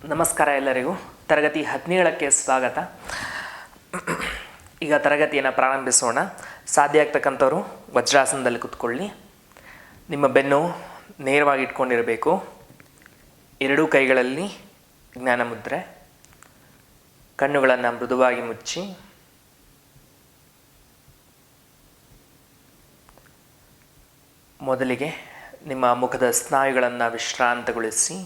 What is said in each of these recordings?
ನಮಸ್ಕಾರ ಎಲ್ಲರಿಗೂ. ತರಗತಿ 17ಕ್ಕೆ ಸ್ವಾಗತ. ಈಗ ತರಗತಿಯನ್ನು ಪ್ರಾರಂಭಿಸೋಣ. ಸಾಧ್ಯ ಆಗ್ತಕ್ಕಂಥವ್ರು ವಜ್ರಾಸನದಲ್ಲಿ ಕೂತ್ಕೊಳ್ಳಿ. ನಿಮ್ಮ ಬೆನ್ನು ನೇರವಾಗಿ ಇಟ್ಕೊಂಡಿರಬೇಕು. ಎರಡೂ ಕೈಗಳಲ್ಲಿ ಜ್ಞಾನ ಮುದ್ರೆ. ಕಣ್ಣುಗಳನ್ನು ಮೃದುವಾಗಿ ಮುಚ್ಚಿ ಮೊದಲಿಗೆ ನಿಮ್ಮ ಮುಖದ ಸ್ನಾಯುಗಳನ್ನು ವಿಶ್ರಾಂತಗೊಳಿಸಿ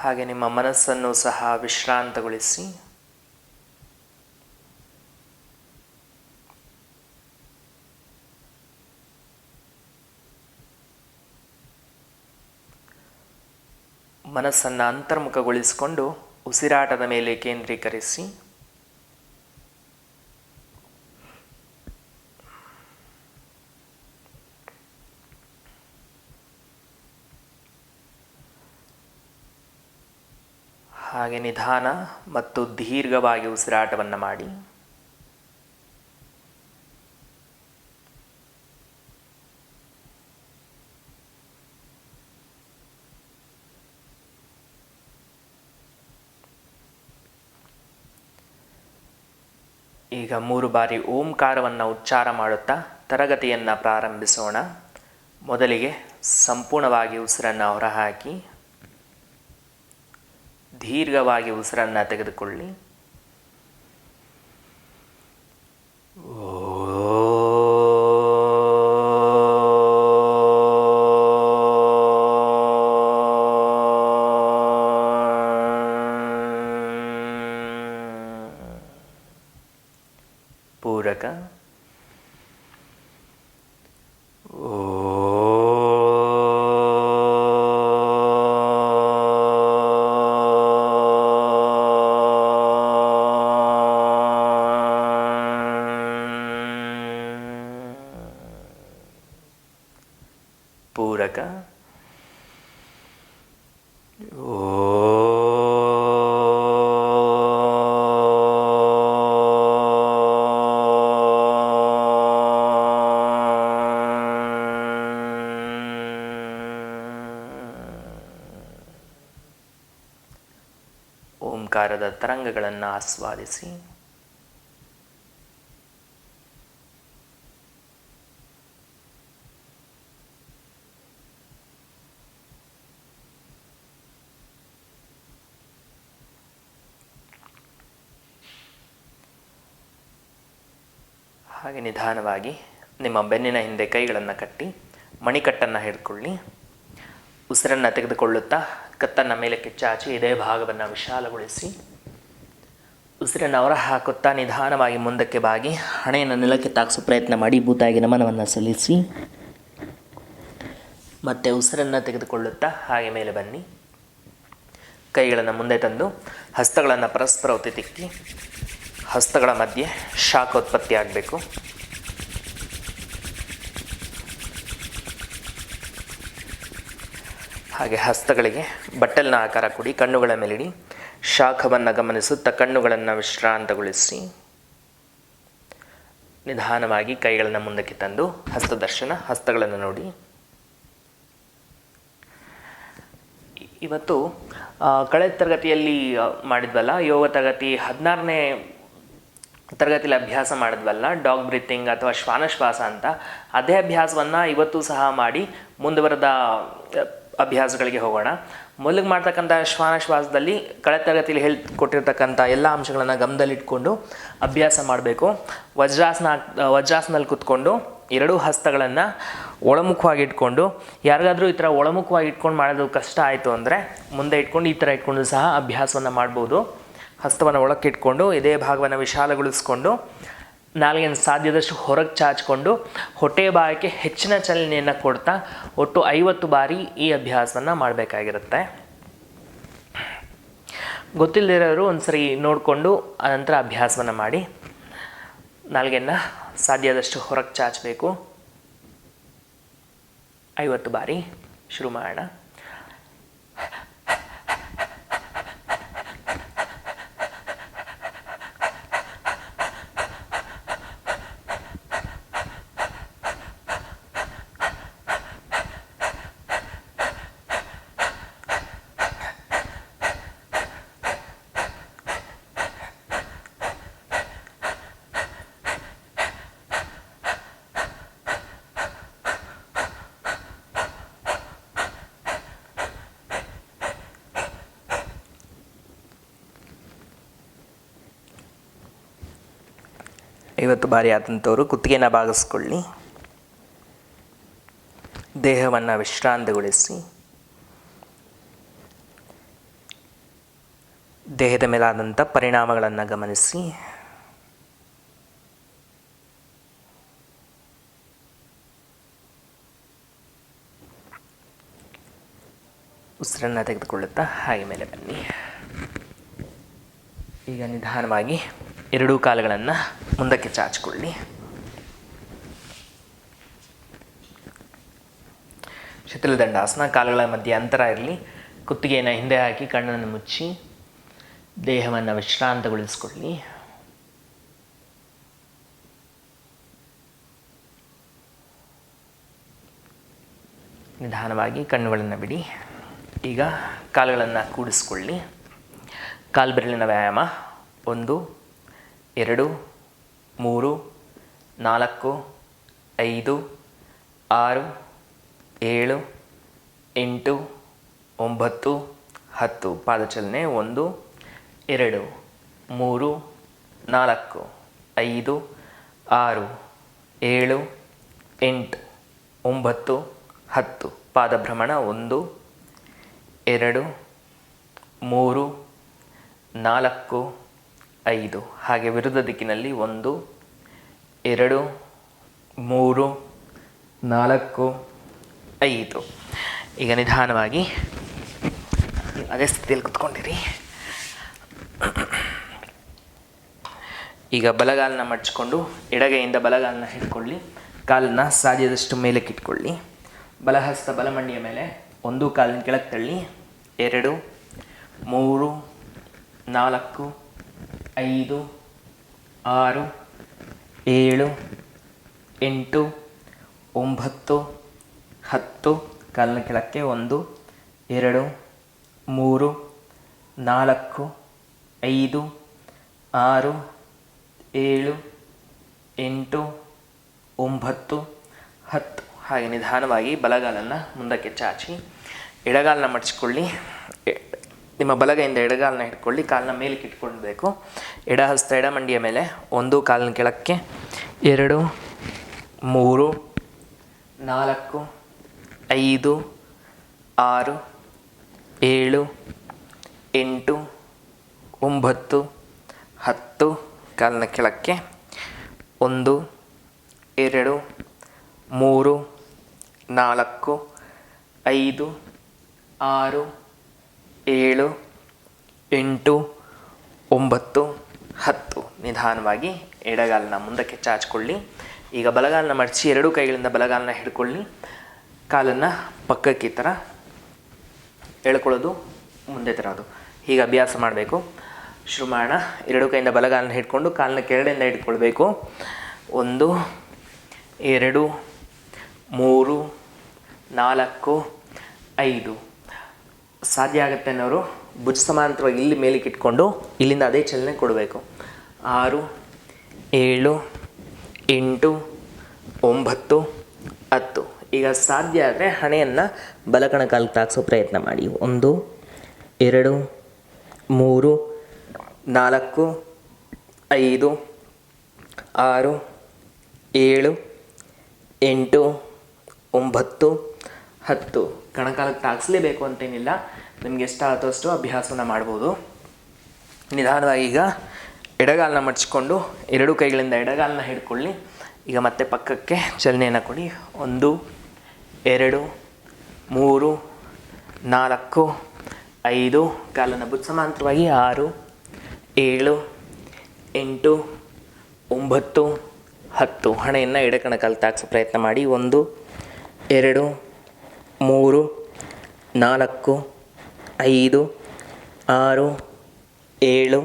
ಹಾಗೆ ನಿಮ್ಮ ಮನಸ್ಸನ್ನು ಸಹ ವಿಶ್ರಾಂತಗೊಳಿಸಿ ಮನಸ್ಸನ್ನು ಅಂತರ್ಮುಖಗೊಳಿಸಿಕೊಂಡು ಉಸಿರಾಟದ ಮೇಲೆ ಕೇಂದ್ರೀಕರಿಸಿ ಹಾಗೆ ನಿಧಾನ ಮತ್ತು ದೀರ್ಘವಾಗಿ ಉಸಿರಾಟವನ್ನು ಮಾಡಿ. ಈಗ 3 ಬಾರಿ ಓಂಕಾರವನ್ನು ಉಚ್ಚಾರ ಮಾಡುತ್ತಾ ತರಗತಿಯನ್ನು ಪ್ರಾರಂಭಿಸೋಣ. ಮೊದಲಿಗೆ ಸಂಪೂರ್ಣವಾಗಿ ಉಸಿರನ್ನು ಹೊರಹಾಕಿ ದೀರ್ಘವಾಗಿ ಉಸಿರನ್ನು ತೆಗೆದುಕೊಳ್ಳಿ. ಪೂರಕ. ಪೂರಕ. ಓಂಕಾರದ ತರಂಗಗಳನ್ನು ಆಸ್ವಾದಿಸಿ. ಹಾಗೆ ನಿಧಾನವಾಗಿ ನಿಮ್ಮ ಬೆನ್ನಿನ ಹಿಂದೆ ಕೈಗಳನ್ನು ಕಟ್ಟಿ ಮಣಿಕಟ್ಟನ್ನು ಹಿಡ್ಕೊಳ್ಳಿ. ಉಸಿರನ್ನು ತೆಗೆದುಕೊಳ್ಳುತ್ತಾ ಕತ್ತನ್ನು ಮೇಲಕ್ಕೆ ಚಾಚಿ ಇದೇ ಭಾಗವನ್ನು ವಿಶಾಲಗೊಳಿಸಿ ಉಸಿರನ್ನು ಹೊರ ಹಾಕುತ್ತಾ ನಿಧಾನವಾಗಿ ಮುಂದಕ್ಕೆ ಬಾಗಿ ಹಣೆಯನ್ನು ನೆಲಕ್ಕೆ ತಾಗಿಸೋ ಪ್ರಯತ್ನ ಮಾಡಿ ಭೂತಾಯಿಗೆ ನಮನವನ್ನು ಸಲ್ಲಿಸಿ ಮತ್ತೆ ಉಸಿರನ್ನು ತೆಗೆದುಕೊಳ್ಳುತ್ತಾ ಹಾಗೆ ಮೇಲೆ ಬನ್ನಿ. ಕೈಗಳನ್ನು ಮುಂದೆ ತಂದು ಹಸ್ತಗಳನ್ನು ಪರಸ್ಪರ ಒತ್ತಿ ತಿಕ್ಕಿ ಹಸ್ತಗಳ ಮಧ್ಯೆ ಶಾಖ ಉತ್ಪತ್ತಿ ಆಗಬೇಕು. ಹಾಗೆ ಹಸ್ತಗಳಿಗೆ ಬಟ್ಟಲಿನ ಆಕಾರ ಕೊಡಿ. ಕಣ್ಣುಗಳ ಮೇಲಿಡಿ. ಶಾಖವನ್ನು ಗಮನಿಸುತ್ತಾ ಕಣ್ಣುಗಳನ್ನು ವಿಶ್ರಾಂತಗೊಳಿಸಿ ನಿಧಾನವಾಗಿ ಕೈಗಳನ್ನು ಮುಂದಕ್ಕೆ ತಂದು ಹಸ್ತದರ್ಶನ. ಹಸ್ತಗಳನ್ನು ನೋಡಿ. ಇವತ್ತು ಕಳೆದ ತರಗತಿಯಲ್ಲಿ ಮಾಡಿದ್ವಲ್ಲ, ಯೋಗ ತರಗತಿ 16ನೇ ತರಗತಿಯಲ್ಲಿ ಅಭ್ಯಾಸ ಮಾಡಿದ್ವಲ್ಲ, ಡಾಗ್ ಬ್ರೀತಿಂಗ್ ಅಥವಾ ಶ್ವಾನಶ್ವಾಸ ಅಂತ. ಅದೇ ಅಭ್ಯಾಸವನ್ನು ಇವತ್ತು ಸಹ ಮಾಡಿ ಮುಂದುವರೆದ ಅಭ್ಯಾಸಗಳಿಗೆ ಹೋಗೋಣ. ಮೊದಲಿಗೆ ಮಾಡ್ತಕ್ಕಂಥ ಶ್ವಾನಶ್ವಾಸದಲ್ಲಿ ಕಳೆದ ತರಗತಿಯಲ್ಲಿ ಹೇಳ್ಕೊಟ್ಟಿರ್ತಕ್ಕಂಥ ಎಲ್ಲ ಅಂಶಗಳನ್ನು ಗಮನದಲ್ಲಿಟ್ಕೊಂಡು ಅಭ್ಯಾಸ ಮಾಡಬೇಕು. ವಜ್ರಾಸನಲ್ಲಿ ಕೂತ್ಕೊಂಡು ಎರಡೂ ಹಸ್ತಗಳನ್ನು ಒಳಮುಖವಾಗಿ ಇಟ್ಕೊಂಡು, ಯಾರಿಗಾದರೂ ಈ ಥರ ಒಳಮುಖವಾಗಿ ಇಟ್ಕೊಂಡು ಮಾಡೋದು ಕಷ್ಟ ಆಯಿತು ಅಂದರೆ ಮುಂದೆ ಇಟ್ಕೊಂಡು ಈ ಥರ ಇಟ್ಕೊಂಡು ಸಹ ಅಭ್ಯಾಸವನ್ನು ಮಾಡ್ಬೋದು. ಹಸ್ತವನ್ನು ಒಳಕ್ಕೆ ಇಟ್ಕೊಂಡು ಇದೇ ಭಾಗವನ್ನು ವಿಶಾಲಗೊಳಿಸ್ಕೊಂಡು ನಾಲಿಗೆಯನ್ನು ಸಾಧ್ಯದಷ್ಟು ಹೊರಗೆ ಚಾಚಿಕೊಂಡು ಹೊಟ್ಟೆಯ ಭಾಗಕ್ಕೆ ಹೆಚ್ಚಿನ ಚಲನೆಯನ್ನು ಕೊಡ್ತಾ ಒಟ್ಟು 50 ಬಾರಿ ಈ ಅಭ್ಯಾಸವನ್ನು ಮಾಡಬೇಕಾಗಿರುತ್ತೆ. ಗೊತ್ತಿಲ್ಲದಿರೋರು ಒಂದು ಸರಿ ನೋಡಿಕೊಂಡು ಅನಂತರ ಅಭ್ಯಾಸವನ್ನು ಮಾಡಿ. ನಾಲಿಗೆಯನ್ನು ಸಾಧ್ಯದಷ್ಟು ಹೊರಗೆ ಚಾಚಬೇಕು. 50 ಬಾರಿ. ಶುರು ಮಾಡೋಣ. 50 ಬಾರಿ ಆದಂಥವರು ಕುತ್ತಿಗೆನ ಬಾಗಿಸ್ಕೊಳ್ಳಿ. ದೇಹವನ್ನು ವಿಶ್ರಾಂತಿಗೊಳಿಸಿ. ದೇಹದ ಮೇಲಾದಂಥ ಪರಿಣಾಮಗಳನ್ನು ಗಮನಿಸಿ. ಉಸಿರನ್ನು ತೆಗೆದುಕೊಳ್ಳುತ್ತಾ ಹಾಗೆ ಮೇಲೆ ಬನ್ನಿ. ಈಗ ನಿಧಾನವಾಗಿ ಎರಡೂ ಕಾಲುಗಳನ್ನು ಮುಂದಕ್ಕೆ ಚಾಚಿಕೊಳ್ಳಿ. ಶಿಥಿಲದಂಡಾಸನ. ಕಾಲುಗಳ ಮಧ್ಯೆ ಅಂತರ ಇರಲಿ. ಕುತ್ತಿಗೆಯನ್ನು ಹಿಂದೆ ಹಾಕಿ ಕಣ್ಣನ್ನು ಮುಚ್ಚಿ ದೇಹವನ್ನು ವಿಶ್ರಾಂತಗೊಳಿಸಿಕೊಳ್ಳಿ. ನಿಧಾನವಾಗಿ ಕಣ್ಣುಗಳನ್ನು ಬಿಡಿ. ಈಗ ಕಾಲುಗಳನ್ನು ಕೂಡಿಸ್ಕೊಳ್ಳಿ. ಕಾಲು ಬೆರಳಿನ ವ್ಯಾಯಾಮ. 1 2 3 4 5 6 7 8 9 10. ಪಾದಚಲನೆ. 1 2 3 4 5 6 7 8 9 10. ಪಾದಭ್ರಮಣ. 1 2 3 4 5. ಹಾಗೆ ವಿರುದ್ಧ ದಿಕ್ಕಿನಲ್ಲಿ 1 2 3 4 5. ಈಗ ನಿಧಾನವಾಗಿ ಅದೇ ಸ್ಥಿತಿಯಲ್ಲಿ ಕುತ್ಕೊಂಡಿರಿ. ಈಗ ಬಲಗಾಲನ್ನ ಮಡಚಿಕೊಂಡು ಎಡಗೈಯಿಂದ ಬಲಗಾಲನ್ನ ಹಿಡ್ಕೊಳ್ಳಿ. ಕಾಲನ್ನು ಸಾಧ್ಯದಷ್ಟು ಮೇಲಕ್ಕೆ ಇಟ್ಕೊಳ್ಳಿ. ಬಲಹಸ್ತ ಬಲಮಂಡಿಯ ಮೇಲೆ. 1 ಕಾಲಿನ ಕೆಳಗೆ ತಳ್ಳಿ. 2 3 4 5 6 7 8 9 10. ಕಾಲಿನ ಕೆಳಕ್ಕೆ. 1 2 3 4 5 6 7 8 9 10. ಹಾಗೆ ನಿಧಾನವಾಗಿ ಬಲಗಾಲನ್ನು ಮುಂದಕ್ಕೆ ಚಾಚಿ ಎಡಗಾಲನ್ನ ಮಡಚಿಕೊಳ್ಳಿ. ನಿಮ್ಮ ಬಲಗೈಯಿಂದ ಎಡಗಾಲನ್ನ ಹಿಡ್ಕೊಳ್ಳಿ. ಕಾಲನ್ನ ಮೇಲಕ್ಕೆ ಇಟ್ಕೊಳ್ಬೇಕು. ಎಡ ಹಸ್ತ ಎಡಮಂಡಿಯ ಮೇಲೆ. 1 ಕಾಲಿನ ಕೆಳಕ್ಕೆ. 2 3 4 5 6 7 8 9 10. ಕಾಲಿನ ಕೆಳಕ್ಕೆ. 1 2 3 4 5 6 7 8 9 10. ನಿಧಾನವಾಗಿ ಎಡಗಾಲನ್ನ ಮುಂದಕ್ಕೆ ಚಾಚಿಕೊಳ್ಳಿ. ಈಗ ಬಲಗಾಲನ್ನ ಮಡಚಿ 2 ಕೈಗಳಿಂದ ಬಲಗಾಲನ್ನ ಹಿಡ್ಕೊಳ್ಳಿ. ಕಾಲನ್ನು ಪಕ್ಕಕ್ಕೆ ಈ ಥರ ಎಳ್ಕೊಳ್ಳೋದು, ಮುಂದೆ ತರೋದು. ಹೀಗೆ ಅಭ್ಯಾಸ ಮಾಡಬೇಕು. ಶುರು ಮಾಡೋಣ. 2 ಕೈಯಿಂದ ಬಲಗಾಲನ್ನ ಹಿಡ್ಕೊಂಡು ಕಾಲನ್ನ ಕೆಳಗಡೆಯಿಂದ ಹಿಡ್ಕೊಳ್ಬೇಕು. 1 2 3 4 5. ಸಾಧ್ಯ ಆಗುತ್ತೆ ಅನ್ನೋರು ಭುಜ ಸಮಾಂತರವಾಗಿ ಇಲ್ಲಿ ಮೇಲಕ್ಕೆ ಇಟ್ಕೊಂಡು ಇಲ್ಲಿಂದ ಅದೇ ಚಲನೆ ಕೊಡಬೇಕು. 6 7 8 9 10. ಈಗ ಸಾಧ್ಯ ಆದರೆ ಹಣೆಯನ್ನು ಬಲಕಣ ಕಾಲಕ್ಕೆ ತಾಗಿಸೋ ಪ್ರಯತ್ನ ಮಾಡಿ. 1 2 3 4 5 6 7 8 9 10. ಕಣಕಾಲಕ್ಕೆ ತಾಗಿಸ್ಲೇಬೇಕು ಅಂತೇನಿಲ್ಲ. ನಿಮಗೆ ಎಷ್ಟಾಗುತ್ತೋ ಅಷ್ಟು ಅಭ್ಯಾಸವನ್ನು ಮಾಡ್ಬೋದು. ನಿಧಾನವಾಗಿ ಈಗ ಎಡಗಾಲನ್ನ ಮಡಚಿಕೊಂಡು 2 ಕೈಗಳಿಂದ ಎಡಗಾಲನ್ನ ಹಿಡ್ಕೊಳ್ಳಿ. ಈಗ ಮತ್ತೆ ಪಕ್ಕಕ್ಕೆ ಚಲನೆಯನ್ನು ಕೊಡಿ. 1 2 3 4 5. ಕಾಲನ್ನು ಭುಜ ಸಮಾಂತರವಾಗಿ. 6 7 8 9 10. ಹಣೆಯನ್ನು ಎಡಕಣ ಕಾಲಕ್ಕೆ ತಾಗಿಸೋ ಪ್ರಯತ್ನ ಮಾಡಿ. 1 2 3 4 5 6 7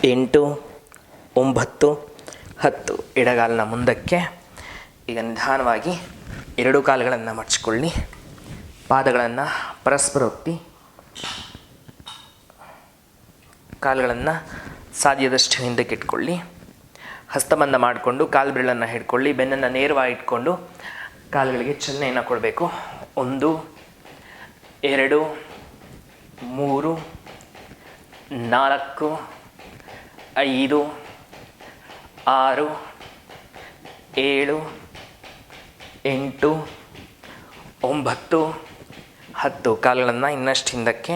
8 9 10. ಎಡಗಾಲನ್ನ ಮುಂದಕ್ಕೆ. ಈಗ ನಿಧಾನವಾಗಿ 2 ಕಾಲುಗಳನ್ನು ಮಡಚಿಕೊಳ್ಳಿ. ಪಾದಗಳನ್ನು ಪರಸ್ಪರ ಒತ್ತಿ ಕಾಲುಗಳನ್ನು ಸಾಧ್ಯದಷ್ಟು ಹಿಂದಕ್ಕೆ ಇಟ್ಕೊಳ್ಳಿ. ಹಸ್ತಬಂಧ ಮಾಡಿಕೊಂಡು ಕಾಲು ಬೆರಳನ್ನು ಹಿಡ್ಕೊಳ್ಳಿ. ಬೆನ್ನನ್ನು ನೇರವಾಗಿ ಇಟ್ಕೊಂಡು ಕಾಲುಗಳಿಗೆ ಚಲನೆಯನ್ನು ಕೊಡಬೇಕು. 1 2 3 4 5 6 7 8 9 10. ಕಾಲುಗಳನ್ನು ಇನ್ನಷ್ಟು ಹಿಂದಕ್ಕೆ,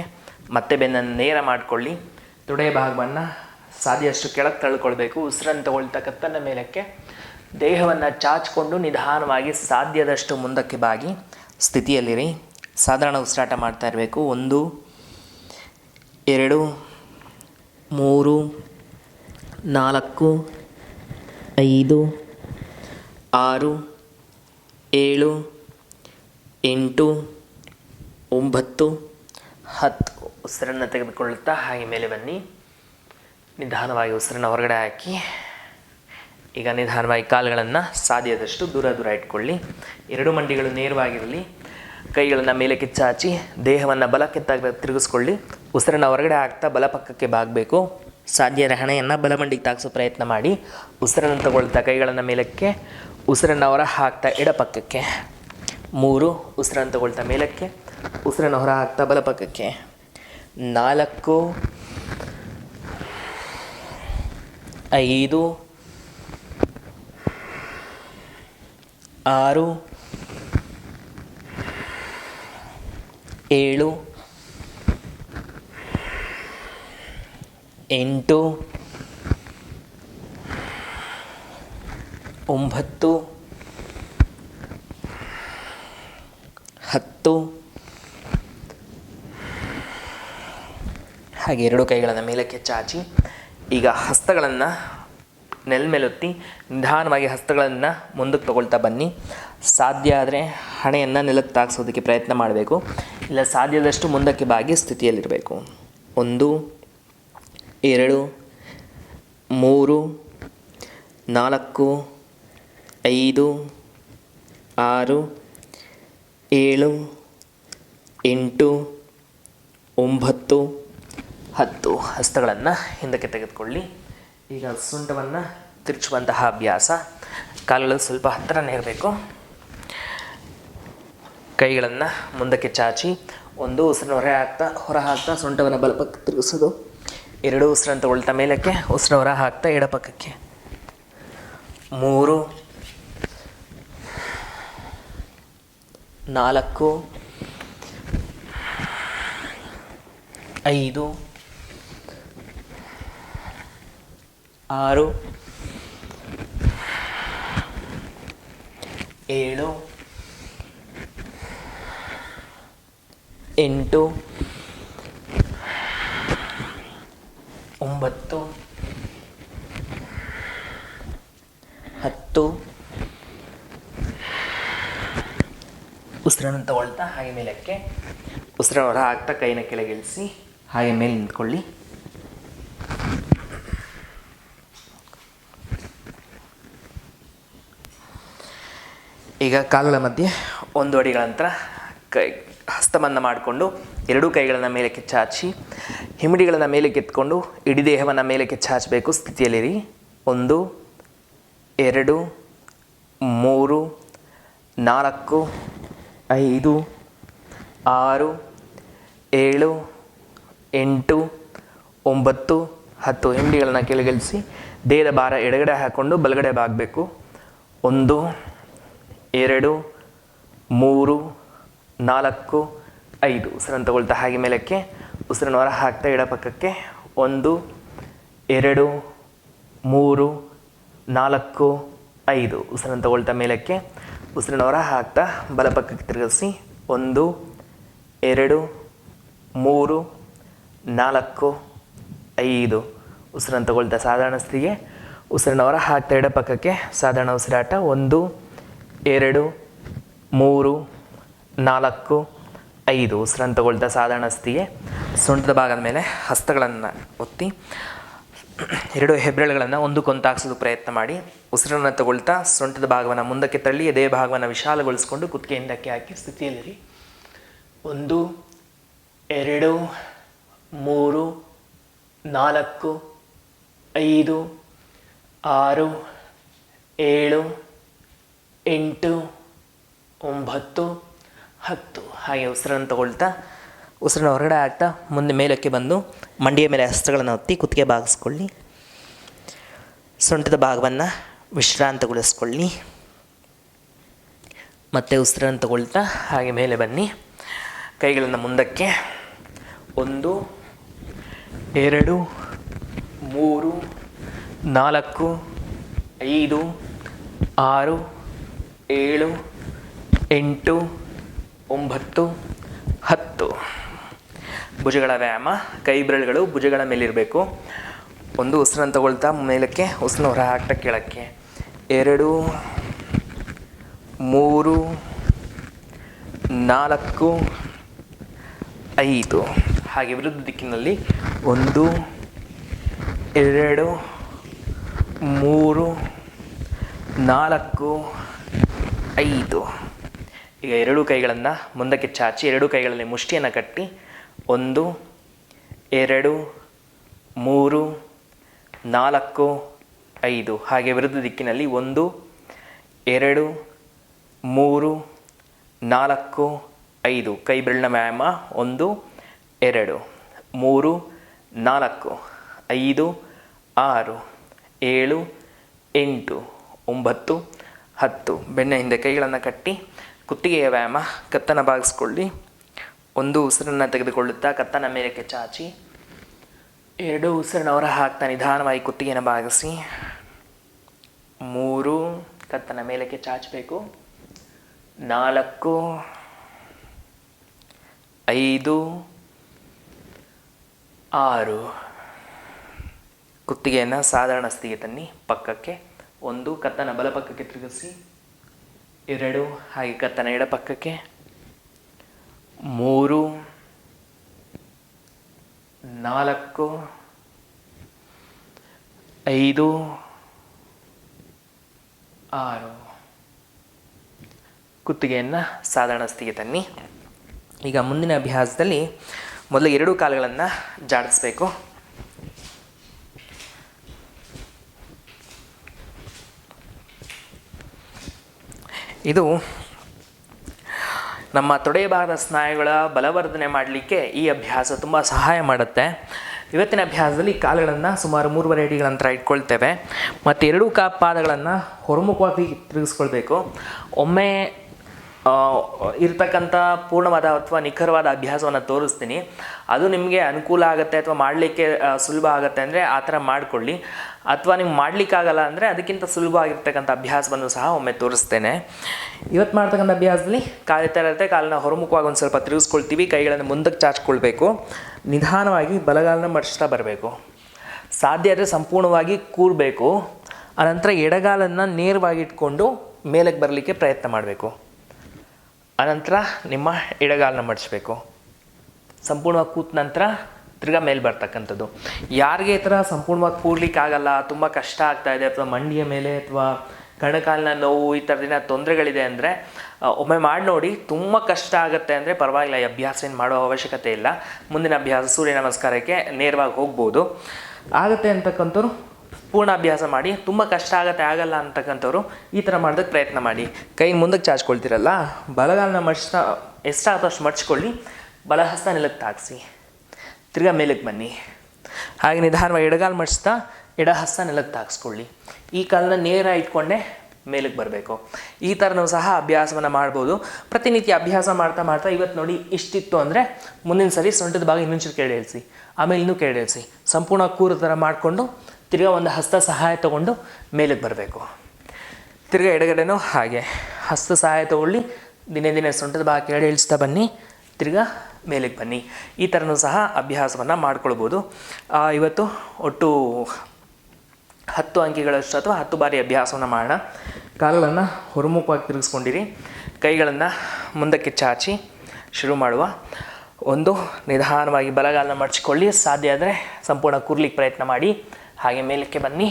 ಮತ್ತೆ ಬೆನ್ನನ್ನು ನೇರ ಮಾಡಿಕೊಳ್ಳಿ. ತೊಡೆಯ ಭಾಗವನ್ನು ಸಾಧ್ಯಷ್ಟು ಕೆಳಗೆ ತಳ್ಕೊಳ್ಬೇಕು. ಉಸಿರನ್ನು ತಗೊಳ್ತಾ ಕತ್ತನ್ನು ಮೇಲಕ್ಕೆ, ದೇಹವನ್ನು ಚಾಚಿಕೊಂಡು ನಿಧಾನವಾಗಿ ಸಾಧ್ಯದಷ್ಟು ಮುಂದಕ್ಕೆ ಬಾಗಿ ಸ್ಥಿತಿಯಲ್ಲಿರಿ. ಸಾಧಾರಣ ಉಸಿರಾಟ ಮಾಡ್ತಾ ಇರಬೇಕು. 1 2 3 4 5 6 7 8 9 10. ಉಸಿರನ್ನು ತೆಗೆದುಕೊಳ್ಳುತ್ತಾ ಹಾಗೆ ಮೇಲೆ ಬನ್ನಿ. ನಿಧಾನವಾಗಿ ಉಸಿರನ್ನು ಹೊರಗಡೆ ಹಾಕಿ. ಈಗ ನಿಧಾನವಾಗಿ ಕಾಲುಗಳನ್ನು ಸಾಧ್ಯದಷ್ಟು ದೂರ ಇಟ್ಕೊಳ್ಳಿ. 2 ಮಂಡಿಗಳು ನೇರವಾಗಿರಲಿ. ಕೈಗಳನ್ನು ಮೇಲಕ್ಕೆ ಚಾಚಿ ದೇಹವನ್ನು ಬಲಕ್ಕೆ ತಿರುಗಿಸ್ಕೊಳ್ಳಿ. ಉಸಿರನ್ನು ಹೊರಗಡೆ ಹಾಕ್ತಾ ಬಲಪಕ್ಕಕ್ಕೆ ಬಾಗಬೇಕು. ಸಾಧ್ಯದ ಹಣೆಯನ್ನು ಬಲಮಂಡಿಗೆ ತಾಗಿಸೋ ಪ್ರಯತ್ನ ಮಾಡಿ. ಉಸಿರನ್ನು ತಗೊಳ್ತಾ ಕೈಗಳನ್ನು ಮೇಲಕ್ಕೆ, ಉಸಿರನ್ನು ಹೊರ ಹಾಕ್ತಾ ಎಡಪಕ್ಕಕ್ಕೆ. 3. ಉಸಿರನ್ನು ತಗೊಳ್ತಾ ಮೇಲಕ್ಕೆ, ಉಸಿರನ್ನು ಹೊರ ಹಾಕ್ತಾ ಬಲಪಕ್ಕಕ್ಕೆ. 4 5 6 7 8 9 10. ಹಾಗೆ 2 ಕೈಗಳನ್ನು ಮೇಲಕ್ಕೆ ಚಾಚಿ ಈಗ ಹಸ್ತಗಳನ್ನು ನೆಲ ಮೇಲೊತ್ತಿ ನಿಧಾನವಾಗಿ ಹಸ್ತಗಳನ್ನು ಮುಂದಕ್ಕೆ ತಗೊಳ್ತಾ ಬನ್ನಿ. ಸಾಧ್ಯ ಆದರೆ ಹಣೆಯನ್ನು ನೆಲಕ್ಕೆ ತಾಗಿಸೋದಕ್ಕೆ ಪ್ರಯತ್ನ ಮಾಡಬೇಕು. ಇಲ್ಲ ಸಾಧ್ಯದಷ್ಟು ಮುಂದಕ್ಕೆ ಬಾಗಿ ಸ್ಥಿತಿಯಲ್ಲಿರಬೇಕು. 1 2 3 4 5 6 7 8 9 10. ಹಸ್ತಗಳನ್ನು ಹಿಂದಕ್ಕೆ ತೆಗೆದುಕೊಳ್ಳಿ. ಈಗ ಸೊಂಟವನ್ನು ತಿರುಚುವಂತಹ ಅಭ್ಯಾಸ. ಕಾಲುಗಳು ಸ್ವಲ್ಪ ಹತ್ತಿರನೇ ಇರಬೇಕು. ಕೈಗಳನ್ನು ಮುಂದಕ್ಕೆ ಚಾಚಿ 1 ಉಸಿರನ್ನು ಹೊರ ಹಾಕ್ತಾ ಸೊಂಟವನ್ನು ಬಲಪಕ್ಕ ತಿರುಗಿಸೋದು. 2 ಉಸಿರನ್ನು ತಗೊಳ್ತಾ ಮೇಲಕ್ಕೆ, ಉಸಿರನ್ನು ಹೊರ ಹಾಕ್ತಾ ಎಡಪಕ್ಕಕ್ಕೆ. 3 4 5 6 7 8 9 10. ಉಸಿರನ್ನು ತಗೊಳ್ತಾ ಹಾಗೆ ಮೇಲಕ್ಕೆ, ಉಸಿರನ್ನು ಹೊರ ಹಾಕ್ತಾ ಕೈನ ಕೆಳಗಿಳಿಸಿ ಹಾಗೆ ಮೇಲೆ ನಿಂತ್ಕೊಳ್ಳಿ. ಈಗ ಕಾಲುಗಳ ಮಧ್ಯೆ 1 ಅಡಿಗಳ ನಂತರ ಹಸ್ತವನ್ನು ಮಾಡಿಕೊಂಡು 2 ಕೈಗಳನ್ನು ಮೇಲಕ್ಕೆ ಚಾಚಿ ಹಿಮ್ಮಡಿಗಳನ್ನು ಮೇಲಕ್ಕೆ ಎತ್ಕೊಂಡು ಇಡೀ ದೇಹವನ್ನು ಮೇಲಕ್ಕೆ ಚಾಚಬೇಕು. ಸ್ಥಿತಿಯಲ್ಲಿರಿ. 1 2 3 4 5 6 7 8 9 10. ಹಿಮ್ಮಡಿಗಳನ್ನು ಕೆಳಗಿಳಿಸಿ ದೇಹದ ಭಾರ ಎಡಗಡೆ ಹಾಕ್ಕೊಂಡು ಬಲಗಡೆ ಬಾಗಬೇಕು. 1 2 3 4 5. ಉಸಿರನ್ನು ತಗೊಳ್ತಾ ಹಾಗೆ ಮೇಲಕ್ಕೆ, ಉಸಿರನ್ನು ಹೊರ ಹಾಕ್ತಾ ಎಡಪಕ್ಕಕ್ಕೆ. 1 2 3 4 5. ಉಸಿರನ್ನು ತಗೊಳ್ತಾ ಮೇಲಕ್ಕೆ, ಉಸಿರನ್ನು ಹೊರ ಹಾಕ್ತಾ ಬಲಪಕ್ಕಕ್ಕೆ ತಿರುಗಿಸಿ. 1 2 3 4 5. ಉಸಿರನ್ನು ತಗೊಳ್ತಾ ಸಾಧಾರಣ ಸ್ಥಿತಿಗೆ, ಉಸಿರನ್ನು ಹೊರ ಹಾಕ್ತಾ ಎಡಪಕ್ಕಕ್ಕೆ ಸಾಧಾರಣ ಉಸಿರಾಟ. 1 2 3 4 5. ಉಸಿರನ್ನು ತಗೊಳ್ತಾ ಸಾಧಾರಣ ಸ್ಥಿತಿಗೆ. ಸೊಂಟದ ಭಾಗದ ಮೇಲೆ ಹಸ್ತಗಳನ್ನು ಒತ್ತಿ 2 ಹೆಬ್ಬೆರಳುಗಳನ್ನು ಒಂದಕ್ಕೊಂದು ತಾಗಿಸೋದು ಪ್ರಯತ್ನ ಮಾಡಿ. ಉಸಿರನ್ನು ತಗೊಳ್ತಾ ಸೊಂಟದ ಭಾಗವನ್ನು ಮುಂದಕ್ಕೆ ತಳ್ಳಿ ಎದೆ ಭಾಗವನ್ನು ವಿಶಾಲಗೊಳಿಸಿಕೊಂಡು ಕುತ್ತಿಗೆ ಹಿಂದಕ್ಕೆ ಹಾಕಿ ಸ್ಥಿತಿಯಲ್ಲಿರಿ. 1 2 3 4 5 6 7 8 9 10. ಹಾಗೆ ಉಸಿರನ್ನು ತಗೊಳ್ತಾ ಉಸಿರನ್ನು ಹೊರಗಡೆ ಹಾಕ್ತಾ ಮುಂದೆ ಮೇಲಕ್ಕೆ ಬಂದು ಮಂಡಿಯ ಮೇಲೆ ಹಸ್ತಗಳನ್ನು ಒತ್ತಿ ಕುತ್ತಿಗೆ ಬಾಗಿಸ್ಕೊಳ್ಳಿ. ಸೊಂಟದ ಭಾಗವನ್ನು ವಿಶ್ರಾಂತಗೊಳಿಸ್ಕೊಳ್ಳಿ. ಮತ್ತೆ ಉಸಿರನ್ನು ತಗೊಳ್ತಾ ಹಾಗೆ ಮೇಲೆ ಬನ್ನಿ. ಕೈಗಳನ್ನು ಮುಂದಕ್ಕೆ. 1 2 3 4 5 6 7 8 9 10. ಭುಜಗಳ ವ್ಯಾಯಾಮ. ಕೈ ಬೆರಳುಗಳು ಭುಜಗಳ ಮೇಲಿರಬೇಕು. 1 ಉಸಿರನ್ನು ತಗೊಳ್ತಾ ಮೇಲಕ್ಕೆ, ಉಸಿರನ್ನ ಹೊರ ಹಾಕ್ತಾ ಕೆಳಕ್ಕೆ. 2 3 4 5 ಹಾಗೆ ವಿರುದ್ಧ ದಿಕ್ಕಿನಲ್ಲಿ 1 2 3 4 5. ಈಗ 2 ಕೈಗಳನ್ನು ಮುಂದಕ್ಕೆ ಚಾಚಿ 2 ಕೈಗಳಲ್ಲಿ ಮುಷ್ಟಿಯನ್ನು ಕಟ್ಟಿ 1 2 3 4 5 ಹಾಗೆ ವಿರುದ್ಧ ದಿಕ್ಕಿನಲ್ಲಿ 1 2 3 4 5. ಕೈ ಬೆರಳಿನ ವ್ಯಾಯಾಮ. 1 2 3 4 5 6 7 8 9 10. ಬೆನ್ನ ಹಿಂದೆ ಕೈಗಳನ್ನು ಕಟ್ಟಿ ಕುತ್ತಿಗೆಯ ವ್ಯಾಯಾಮ. ಕತ್ತನ್ನು ಬಾಗಿಸ್ಕೊಳ್ಳಿ. 1 ಉಸಿರನ್ನು ತೆಗೆದುಕೊಳ್ಳುತ್ತಾ ಕತ್ತನ ಮೇಲಕ್ಕೆ ಚಾಚಿ 2 ಉಸಿರನ್ನು ಹೊರ ಹಾಕ್ತಾ ನಿಧಾನವಾಗಿ ಕುತ್ತಿಗೆಯನ್ನು ಬಾಗಿಸಿ 3 ಕತ್ತನ ಮೇಲಕ್ಕೆ ಚಾಚಬೇಕು. 4 5 6 ಕುತ್ತಿಗೆಯನ್ನು ಸಾಧಾರಣ ಸ್ಥಿತಿಗೆ ತನ್ನಿ. ಪಕ್ಕಕ್ಕೆ 1 ಕತ್ತನ ಬಲಪಕ್ಕಕ್ಕೆ ತಿರುಗಿಸಿ. 2 ಹಾಗೆ ಕತ್ತನ ಎಡಪಕ್ಕಕ್ಕೆ. 3 4 5 6 ಕುತ್ತಿಗೆಯನ್ನು ಸಾಧಾರಣ ಸ್ಥಿತಿಗೆ ತನ್ನಿ. ಈಗ ಮುಂದಿನ ಅಭ್ಯಾಸದಲ್ಲಿ ಮೊದಲು 2 ಕಾಲುಗಳನ್ನು ಜಾಡಿಸ್ಬೇಕು. ಇದು ನಮ್ಮ ತೊಡೆಯ ಭಾಗದ ಸ್ನಾಯುಗಳ ಬಲವರ್ಧನೆ ಮಾಡಲಿಕ್ಕೆ ಈ ಅಭ್ಯಾಸ ತುಂಬ ಸಹಾಯ ಮಾಡುತ್ತೆ. ಇವತ್ತಿನ ಅಭ್ಯಾಸದಲ್ಲಿ ಕಾಲುಗಳನ್ನು ಸುಮಾರು 3.5 ಅಡಿಗಳ ಅಂತರ ಇಟ್ಕೊಳ್ತೇವೆ ಮತ್ತು 2 ಪಾದಗಳನ್ನು ಹೊರಮುಖವಾಗಿ ತಿರುಗಿಸ್ಕೊಳ್ಬೇಕು. ಒಮ್ಮೆ ಇರ್ತಕ್ಕಂಥ ಪೂರ್ಣವಾದ ಅಥವಾ ನಿಖರವಾದ ಅಭ್ಯಾಸವನ್ನು ತೋರಿಸ್ತೀನಿ. ಅದು ನಿಮಗೆ ಅನುಕೂಲ ಆಗುತ್ತೆ ಅಥವಾ ಮಾಡಲಿಕ್ಕೆ ಸುಲಭ ಆಗುತ್ತೆ ಅಂದರೆ ಆ ಥರ ಮಾಡಿಕೊಳ್ಳಿ. ಅಥವಾ ನಿಮ್ಗೆ ಮಾಡಲಿಕ್ಕಾಗಲ್ಲ ಅಂದರೆ ಅದಕ್ಕಿಂತ ಸುಲಭವಾಗಿರ್ತಕ್ಕಂಥ ಅಭ್ಯಾಸವನ್ನು ಸಹ ಒಮ್ಮೆ ತೋರಿಸ್ತೇನೆ. ಇವತ್ತು ಮಾಡ್ತಕ್ಕಂಥ ಅಭ್ಯಾಸದಲ್ಲಿ ಇರುತ್ತೆ, ಕಾಲನ್ನ ಹೊರಮುಖವಾಗಿ ಒಂದು ಸ್ವಲ್ಪ ತಿರುಗಿಸ್ಕೊಳ್ತೀವಿ. ಕೈಗಳನ್ನು ಮುಂದಕ್ಕೆ ಚಾಚ್ಕೊಳ್ಬೇಕು. ನಿಧಾನವಾಗಿ ಬಲಗಾಲನ್ನ ಮಡಿಸ್ತಾ ಬರಬೇಕು. ಸಾಧ್ಯ ಆದರೆ ಸಂಪೂರ್ಣವಾಗಿ ಕೂರಬೇಕು. ಆನಂತರ ಎಡಗಾಲನ್ನು ನೇರವಾಗಿ ಇಟ್ಕೊಂಡು ಮೇಲಕ್ಕೆ ಬರಲಿಕ್ಕೆ ಪ್ರಯತ್ನ ಮಾಡಬೇಕು. ಅನಂತರ ನಿಮ್ಮ ಎಡಗಾಲನ್ನ ಮಡಿಸ್ಬೇಕು. ಸಂಪೂರ್ಣವಾಗಿ ಕೂತ ನಂತರ ತಿರ್ಗಾ ಮೇಲೆ ಬರ್ತಕ್ಕಂಥದ್ದು. ಯಾರಿಗೆ ಈ ಥರ ಸಂಪೂರ್ಣವಾಗಿ ಕೂರ್ಲಿಕ್ಕಾಗಲ್ಲ, ತುಂಬ ಕಷ್ಟ ಆಗ್ತಾಯಿದೆ, ಅಥವಾ ಮಂಡಿಯ ಮೇಲೆ ಅಥವಾ ಕಣಕಾಲಿನ ನೋವು ಈ ಥರದಿನ ತೊಂದರೆಗಳಿದೆ ಅಂದರೆ ಒಮ್ಮೆ ಮಾಡಿ ನೋಡಿ. ತುಂಬ ಕಷ್ಟ ಆಗುತ್ತೆ ಅಂದರೆ ಪರವಾಗಿಲ್ಲ, ಈ ಅಭ್ಯಾಸ ಏನು ಮಾಡೋ ಅವಶ್ಯಕತೆ ಇಲ್ಲ. ಮುಂದಿನ ಅಭ್ಯಾಸ ಸೂರ್ಯ ನಮಸ್ಕಾರಕ್ಕೆ ನೇರವಾಗಿ ಹೋಗ್ಬೋದು. ಆಗುತ್ತೆ ಅಂತಕ್ಕಂಥವ್ರು ಪೂರ್ಣ ಅಭ್ಯಾಸ ಮಾಡಿ. ತುಂಬ ಕಷ್ಟ ಆಗಲ್ಲ ಅಂತಕ್ಕಂಥವ್ರು ಈ ಥರ ಮಾಡೋದಕ್ಕೆ ಪ್ರಯತ್ನ ಮಾಡಿ. ಕೈ ಮುಂದಕ್ಕೆ ಚಾಚ್ಕೊಳ್ತೀರಲ್ಲ, ಬಲಗಾಲನ್ನ ಮಡಿಸ್ತಾ ಎಷ್ಟಾಗುತ್ತೋ ಅಷ್ಟು ಮಡಿಸ್ಕೊಳ್ಳಿ. ಬಲಹಸ್ತ ನೆಲಕ್ಕೆ ತಾಗಿಸಿ ತಿರ್ಗಾ ಮೇಲಕ್ಕೆ ಬನ್ನಿ. ಹಾಗೆ ನಿಧಾನವಾಗಿ ಎಡಗಾಲು ಮಡಿಸ್ತಾ ಎಡಹಸ್ತ ನೆಲಕ್ಕೆ ತಾಗಿಸ್ಕೊಳ್ಳಿ. ಈ ಕಾಲನ್ನ ನೇರ ಇಟ್ಕೊಂಡೆ ಮೇಲಕ್ಕೆ ಬರಬೇಕು. ಈ ಥರನೂ ಸಹ ಅಭ್ಯಾಸವನ್ನು ಮಾಡ್ಬೋದು. ಪ್ರತಿನಿತ್ಯ ಅಭ್ಯಾಸ ಮಾಡ್ತಾ ಮಾಡ್ತಾ ಇವತ್ತು ನೋಡಿ ಇಷ್ಟಿತ್ತು ಅಂದರೆ ಮುಂದಿನ ಸರಿ ಸೊಂಟದ ಭಾಗ ಇನ್ನೊಂಚೂರು ಕೆಳಗೆ ಇಳಿಸಿ, ಆಮೇಲೆ ಇನ್ನೂ ಕೆಳಗೆ ಇಳಿಸಿ. ಸಂಪೂರ್ಣ ಕೂರು ಥರ ಮಾಡಿಕೊಂಡು ತಿರ್ಗಾ ಒಂದು ಹಸ್ತ ಸಹಾಯ ತೊಗೊಂಡು ಮೇಲಕ್ಕೆ ಬರಬೇಕು. ತಿರ್ಗಾ ಎಡಗಡೆನೂ ಹಾಗೆ ಹಸ್ತ ಸಹಾಯ ತೊಗೊಳ್ಳಿ. ದಿನೇ ದಿನೇ ಸೊಂಟದ ಭಾಗ ಕೆಳಗೆ ಇಳಿಸ್ತಾ ಬನ್ನಿ. ತಿರ್ಗಾ ಮೇಲಕ್ಕೆ ಬನ್ನಿ. ಈ ಥರನೂ ಸಹ ಅಭ್ಯಾಸವನ್ನು ಮಾಡ್ಕೊಳ್ಬೋದು. ಇವತ್ತು ಒಟ್ಟು 10 ಅಂಕಿಗಳಷ್ಟು ಅಥವಾ 10 ಬಾರಿ ಅಭ್ಯಾಸವನ್ನು ಮಾಡೋಣ. ಕಾಲುಗಳನ್ನು ಹೊರಮುಖವಾಗಿ ತಿರುಗಿಸ್ಕೊಂಡಿರಿ. ಕೈಗಳನ್ನು ಮುಂದಕ್ಕೆ ಚಾಚಿ ಶುರು ಮಾಡುವ. 1 ನಿಧಾನವಾಗಿ ಬಲಗಾಲನ್ನ ಮಡಚಿಕೊಳ್ಳಿ. ಸಾಧ್ಯ ಆದರೆ ಸಂಪೂರ್ಣ ಕೂರ್ಲಿಕ್ಕೆ ಪ್ರಯತ್ನ ಮಾಡಿ. ಹಾಗೆ ಮೇಲಕ್ಕೆ ಬನ್ನಿ.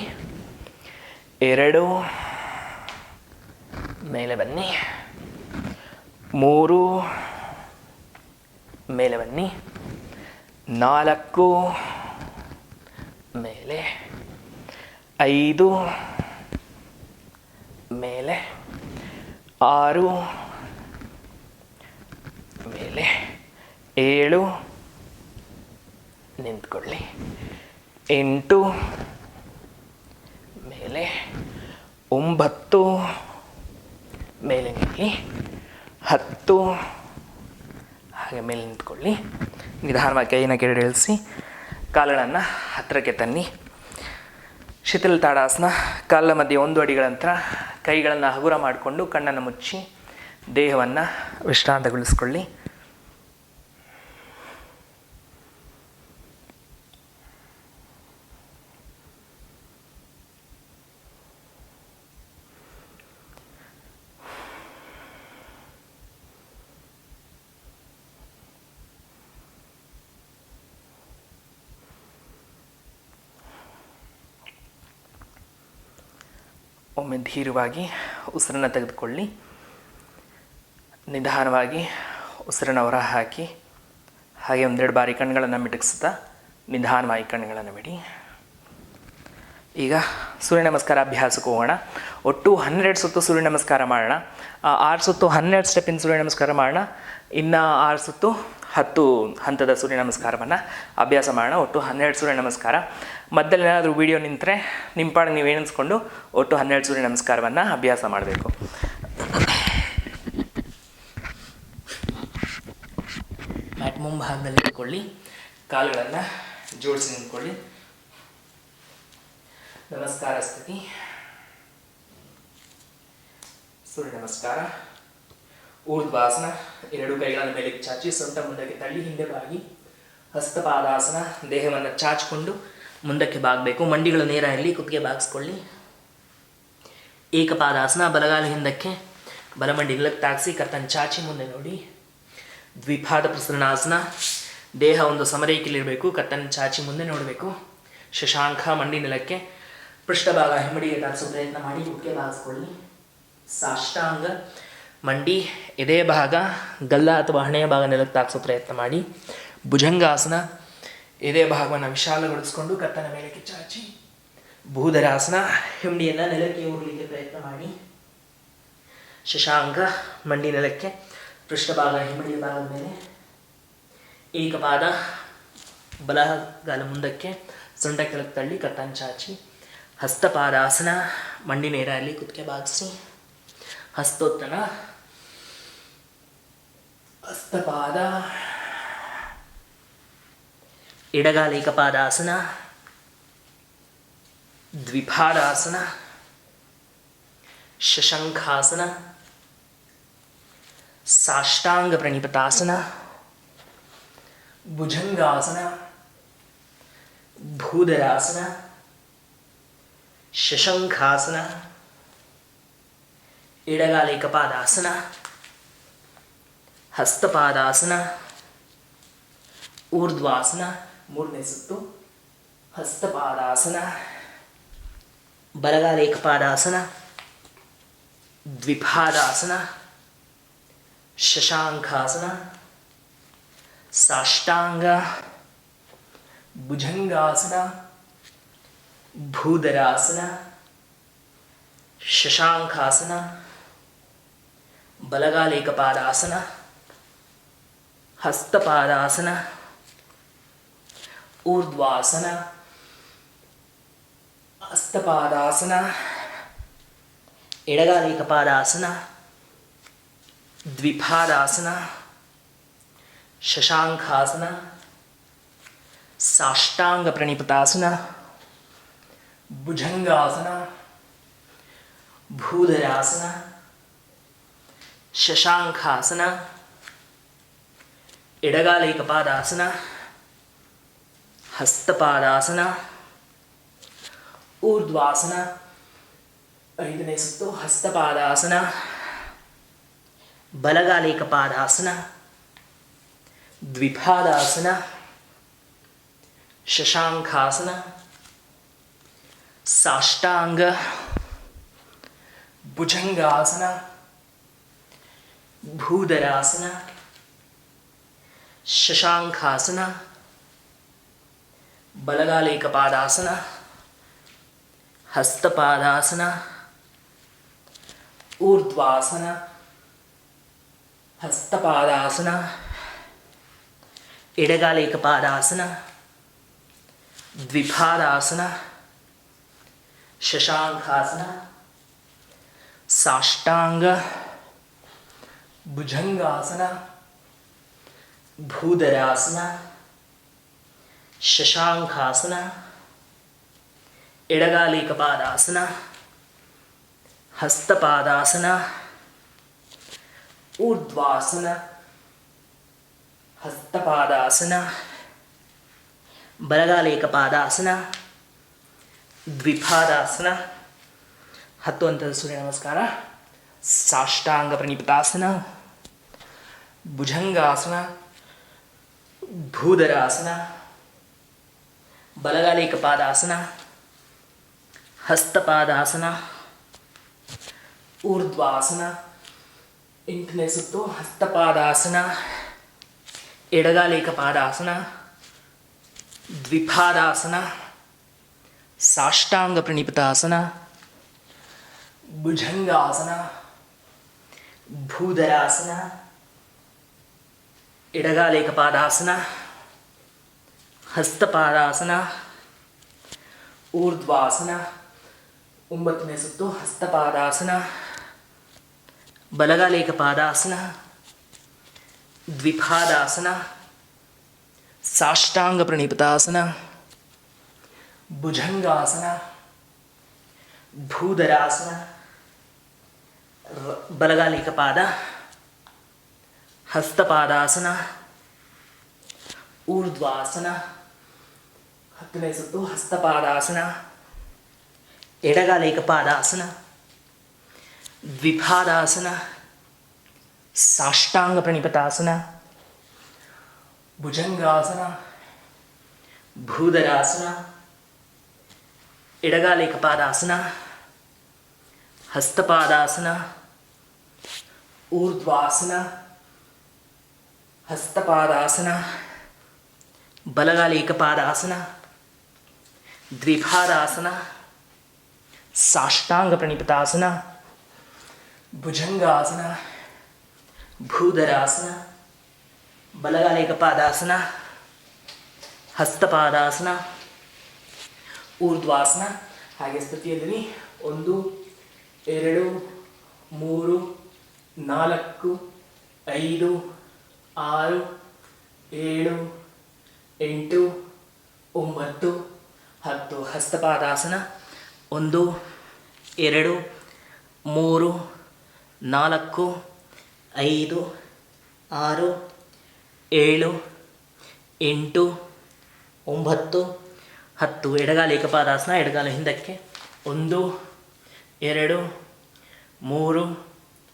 2 ಮೇಲೆ ಬನ್ನಿ. 3 ಮೇಲೆ ಬನ್ನಿ. 4 ಮೇಲೆ. 5 ಮೇಲೆ. 6 ಮೇಲೆ. 7 ನಿಂತ್ಕೊಳ್ಳಿ. 8 ಮೇಲೆ. 9 ಮೇಲೆ ನಿಲ್ಲಿ, 10 ಹಾಗೆ ಮೇಲೆ ನಿಂತ್ಕೊಳ್ಳಿ. ನಿಧಾನವಾಗಿ ಕೈನ ಕೆಳಗೆ ಇಳಿಸಿ, ಕಾಲುಗಳನ್ನು ಹತ್ತಿರಕ್ಕೆ ತನ್ನಿ. ಶಿಥಿಲ ತಾಡಾಸನ. ಕಾಲ ಮಧ್ಯೆ 1 ಅಡಿಗಳ ನಂತರ ಕೈಗಳನ್ನು ಹಗುರ ಮಾಡಿಕೊಂಡು ಕಣ್ಣನ್ನು ಮುಚ್ಚಿ ದೇಹವನ್ನು ವಿಶ್ರಾಂತಗೊಳಿಸ್ಕೊಳ್ಳಿ. ಒಮ್ಮೆ ಧೀರವಾಗಿ ಉಸಿರನ್ನು ತೆಗೆದುಕೊಳ್ಳಿ. ನಿಧಾನವಾಗಿ ಉಸಿರನ್ನು ಹೊರ ಹಾಕಿ, ಹಾಗೆ 1-2 ಬಾರಿ ಕಣ್ಣುಗಳನ್ನು ಮಿಟುಕಿಸ್ತಾ ನಿಧಾನವಾಗಿ ಕಣ್ಣುಗಳನ್ನು ಬಿಡಿ. ಈಗ ಸೂರ್ಯ ನಮಸ್ಕಾರ ಅಭ್ಯಾಸಕ್ಕೆ ಹೋಗೋಣ. ಒಟ್ಟು 12 ಸುತ್ತು ಸೂರ್ಯ ನಮಸ್ಕಾರ ಮಾಡೋಣ. 6 ಸುತ್ತು 12 ಸ್ಟೆಪ್ಪಿನ ಸೂರ್ಯ ನಮಸ್ಕಾರ ಮಾಡೋಣ. ಇನ್ನು 6 ಸುತ್ತು 10 ಹಂತದ ಸೂರ್ಯ ನಮಸ್ಕಾರವನ್ನು ಅಭ್ಯಾಸ ಮಾಡೋಣ. ಒಟ್ಟು 12 ಸೂರ್ಯ ನಮಸ್ಕಾರ. ಮಧ್ಯದಲ್ಲಿ ಏನಾದರೂ ವೀಡಿಯೋ ನಿಂತರೆ ನಿಮ್ಮ ಪಾಡಿಗೆ ನೀವು ಎಣಿಸ್ಕೊಂಡು ಒಟ್ಟು 12 ಸೂರ್ಯ ನಮಸ್ಕಾರವನ್ನು ಅಭ್ಯಾಸ ಮಾಡಬೇಕು. ಮ್ಯಾಟ್ ಮುಂಭಾಗದಲ್ಲಿ ಇಟ್ಕೊಳ್ಳಿ, ಕಾಲುಗಳನ್ನು ಜೋಡಿಸಿ ನಿಂತ್ಕೊಳ್ಳಿ. ನಮಸ್ಕಾರ ಸ್ಥಿತಿ. ಸೂರ್ಯ ನಮಸ್ಕಾರ. ಊರ್ಧ್ವಾಸನ. 2 ಕೈಗಳನ್ನು ಮೇಲೆ ಚಾಚಿ, ಸೊಂಟ ಮುಂದಕ್ಕೆ ತಳ್ಳಿ ಹಿಂದೆ ಬಾಗಿ. ಹಸ್ತಪಾದಾಸನ. ದೇಹವನ್ನು ಚಾಚಿಕೊಂಡು ಮುಂದಕ್ಕೆ ಬಾಗಬೇಕು. ಮಂಡಿಗಳು ನೇರ ಇಲ್ಲಿ, ಕುತ್ತಿಗೆ ಬಾಗಿಸ್ಕೊಳ್ಳಿ. ಏಕಪಾದಾಸನ. ಬಲಗಾಲ ಹಿಂದಕ್ಕೆ, ಬಲಮಂಡಿ ನೆಲಕ್ಕೆ ತಾಗಿಸಿ, ಕತ್ತನ್ನು ಚಾಚಿ ಮುಂದೆ ನೋಡಿ. ದ್ವಿಪಾದ ಪ್ರಸರಣಾಸನ. ದೇಹ ಒಂದು ಸಮರೇಖೆಯಲ್ಲಿರಬೇಕು, ಕತ್ತನ್ನು ಚಾಚಿ ಮುಂದೆ ನೋಡಬೇಕು. ಶಶಾಂಕ. ಮಂಡಿ ನೆಲಕ್ಕೆ, ಪೃಷ್ಠಭಾಗ ಹಿಮ್ಮಡಿಗೆ ತಾಗಿಸೋ ಪ್ರಯತ್ನ ಮಾಡಿ, ಕುತ್ತಿಗೆ ಬಾಗಿಸ್ಕೊಳ್ಳಿ. ಸಾಷ್ಟಾಂಗ. ಮಂಡಿ ಎದೆ ಭಾಗ, ಗಲ್ಲ ಅಥವಾ ಹಣೆಯ ಭಾಗ ನೆಲಕ್ಕೆ ತಾಗಿಸೋ ಪ್ರಯತ್ನ ಮಾಡಿ. ಭುಜಂಗಾಸನ. ಎದೆ ಭಾಗವನ್ನು ವಿಶಾಲಗೊಳಿಸ್ಕೊಂಡು ಕತ್ತನ ಮೇಲಕ್ಕೆ ಚಾಚಿ. ಭೂಧರಾಸನ. ಹಿಂಡಿಯನ್ನು ನೆಲಕ್ಕೆ ಊರಲಿಕ್ಕೆ ಪ್ರಯತ್ನ ಮಾಡಿ. ಶಶಾಂಕ. ಮಂಡಿ ನೆಲಕ್ಕೆ, ಪೃಷ್ಠಭಾಗ ಹಿಮ್ಮಡಿಯ ಭಾಗದ ಮೇಲೆ. ಏಕಪಾದ. ಬಲಗಾಲ ಮುಂದಕ್ಕೆ, ಸೊಂಟ ಕೆಳಗೆ ತಳ್ಳಿ, ಕತ್ತನ್ನು ಚಾಚಿ. ಹಸ್ತಪಾದಾಸನ. ಮಂಡಿ ನೇರ ಅಲ್ಲಿ, ಕುತ್ತಿಗೆ ಬಾಗಿಸಿ. ಹಸ್ತೋತ್ತನ. ಹಸ್ತಪಾದ. ಎಡಗಾಲ ಏಕಪಾದಾಸನ. ದ್ವಿಪಾದಾಸನ. ಶಶಂಖಾಸನ. ಸಾಷ್ಟಾಂಗ ಪ್ರಣಿಪತಾಸನ. ಭುಜಂಗಾಸನ. ಭೂಧರಾಸನ. ಶಶಂಖಾಸನ. ಎಡಗಾಲ ಏಕಪಾದಾಸನ. ಹಸ್ತಪಾದಾಸನ. ಊರ್ಧ್ವಾಸನ. 3ನೇ ಸುತ್ತು. ಹಸ್ತಪಾದಾಸನ. ಬಲಗಾಲ ಏಕಪಾದಾಸನ. ದ್ವಿಪಾದಾಸನ. ಶಶಾಂಕಾಸನ. ಸಾಷ್ಟಾಂಗ. ಭುಜಂಗಾಸನ. ಭೂಧರಾಸನ. ಶಶಾಂಕಾಸನ. ಬಲಗಾಲ ಏಕಪಾದಾಸನ. ಹಸ್ತಪಾದಾಸನ. ಊರ್ಧ್ವಾಸನ. ಹಸ್ತಪಾದಾಸನ. ಎಡಗಾಲ ಏಕಪಾದಾಸನ. ದ್ವಿಪಾದಾಸನ. ಶಶಾಂಕಾಸನ. ಸಾಷ್ಟಾಂಗ ಪ್ರಣಿಪತಾಸನ. ಭುಜಂಗಾಸನ. ಭೂಧರಾಸನ. ಶಶಾಂಕಾಸನ. ಎಡಗಾಲ ಏಕಪಾದಾಸನ. ಹಸ್ತಪಾದಾಸನ. ಊರ್ಧ್ವಾಸನ. 5ನೇ ಸುತ್ತು. ಹಸ್ತಪಾದಾಸನ. ಬಲಗಾಲ ಏಕಪಾದಾಸನ. ದ್ವಿಪಾದಾಸನ. ಶಶಾಂಕಾಸನ. ಸಾಷ್ಟಾಂಗ. ಭುಜಂಗಾಸನ. ಭೂಧರಾಸನ. ಶಶಾಂಕಾಸನ. ಬಲಗಾಲ ಏಕಪಾದಾಸನ. ಹಸ್ತಪಾದಾಸನ. ಊರ್ಧ್ವಾಸನ. ಹಸ್ತಪಾದಾಸನ. ಎಡಗಾಲ ಏಕಪಾದಾಸನ. ದ್ವಿಪಾದಾಸನ. ಶಶಾಂಕಾಸನ. ಸಾಷ್ಟಾಂಗ ಭುಜಂಗಾಸನ, ಭೂಧರಾಸನ, ಶಶಾಂಕಾಸನ, ಎಡಗಾಲಿಕಪಾದಾಸನ, ಹಸ್ತಪಾದಾಸನ, ಊರ್ಧ್ವಾಸನ, ಹಸ್ತಪಾದಾಸನ, ಬಲಗಾಲಿಕಪಾದಾಸನ, ದ್ವಿಪಾದಾಸನ. 10 ಹಂತದ ಸೂರ್ಯ ನಮಸ್ಕಾರ. ಸಾಷ್ಟಾಂಗ ಪ್ರಣಿಪತಾಸನ, ಭುಜಂಗಾಸನ, ಭೂಧರಾಸನ, ಬಲಗಾಲಿಕಪಾದಾಸನ, ಹಸ್ತಪಾದಾಸನ, ಊರ್ಧ್ವಾಸನ. 8ನೇ ಸುತ್ತು ಹಸ್ತಪಾದಾಸನ, ಎಡಗಾಲಿಕಪಾದಾಸನ, ದ್ವಿಪಾದಾಸನ, ಸಾಷ್ಟಾಂಗ ಪ್ರಣಿಪತಾಸನ, ಭುಜಂಗಾಸನ, ಭೂಧರಾಸನ, ಎಡಗಾಲಿಕಪಾದಾಸನ, ಹಸ್ತಪಾದಾಸನ, ಊರ್ಧ್ವಾಸನ. 9ನೇ ಸುತ್ತು ಹಸ್ತಪಾದಾಸನ, ಬಲಗಾಲಿಕಪಾದಾಸನ, ದ್ವಿಪಾದಾಸನ, ಸಾಷ್ಟಾಂಗ ಪ್ರಣಿಪತಾಸನ, ಭುಜಂಗಾಸನ, ಭೂಧರಾಸನ, ಬಲಗಾಲಿಕಪಾದ, ಹಸ್ತಪಾದಾಸನ, ಊರ್ಧ್ವಾಸನ. 10ನೇ ಸುತ್ತು ಹಸ್ತಪಾದಾಸನ, ಎಡಗಾಲಿಕಪಾದಾಸನ, ದ್ವಿಪಾದಾಸನ, ಸಾಷ್ಟಾಂಗ ಪ್ರಣಿಪತಾಸನ, ಭುಜಂಗಾಸನ, ಭೂಧರಾಸನ, ಎಡಗಾಲಿಕಪಾದಾಸನ, ಹಸ್ತಪಾದಾಸನ, ಊರ್ಧ್ವಾಸನ, ಹಸ್ತಪಾದಾಸನ, ಬಲಗಾಲಿಕಪಾದಾಸನ, ದ್ವಿಪಾದಾಸನ, ಸಾಷ್ಟಾಂಗ ಪ್ರಣಿಪತಾಸನ, ಭುಜಂಗಾಸನ, ಭೂಧರಾಸನ, ಬಲಗಾಲಿಕಪಾದಾಸನ, ಹಸ್ತಪಾದಾಸನ, ಊರ್ಧ್ವಾಸನ. ಹಾಗೆ ಸ್ಥಿತಿಯಲ್ಲಿ 1 2 3 4 5 6 7 8 9 10. ಹಸ್ತಪಾದಾಸನ 1 2 3 4 5 6 7 8 9 10. ಎಡಗಾಲಿಕಪಾದಾಸನ, ಎಡಗಾಲ ಹಿಂದಕ್ಕೆ 1 2 3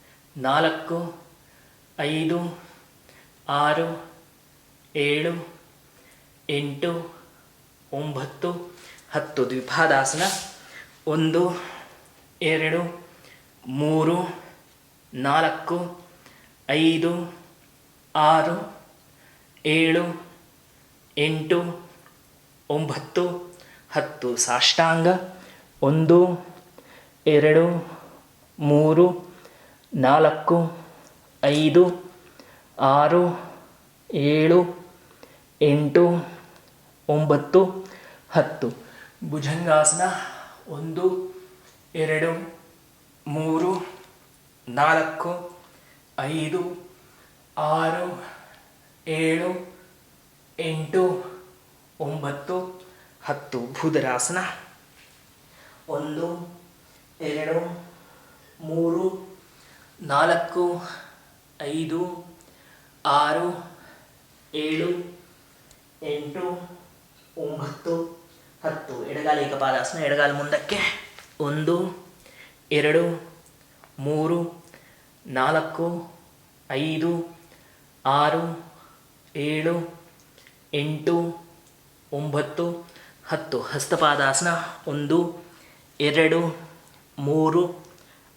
4 5 6 7 8 9 10. ದ್ವಿಪಾದಾಸನ 1 2 3 4 5 6 7 8 9 10. ಸಾಷ್ಟಾಂಗ 1 2 3 4 5 6 7 8 9 10. ಭುಜಂಗಾಸನ 1 2 3 4 5 6 7 8 9 10. ಭೂಧರಾಸನ 1 2 3 4 5 6 7 8 9 10. ಎಡಗಾಲಿಕಪಾದಾಸನ, ಎಡಗಾಲ ಮುಂದಕ್ಕೆ 1 2 3 4 5 6 7 8 9 10. ಹಸ್ತಪಾದಾಸನ 1 2 3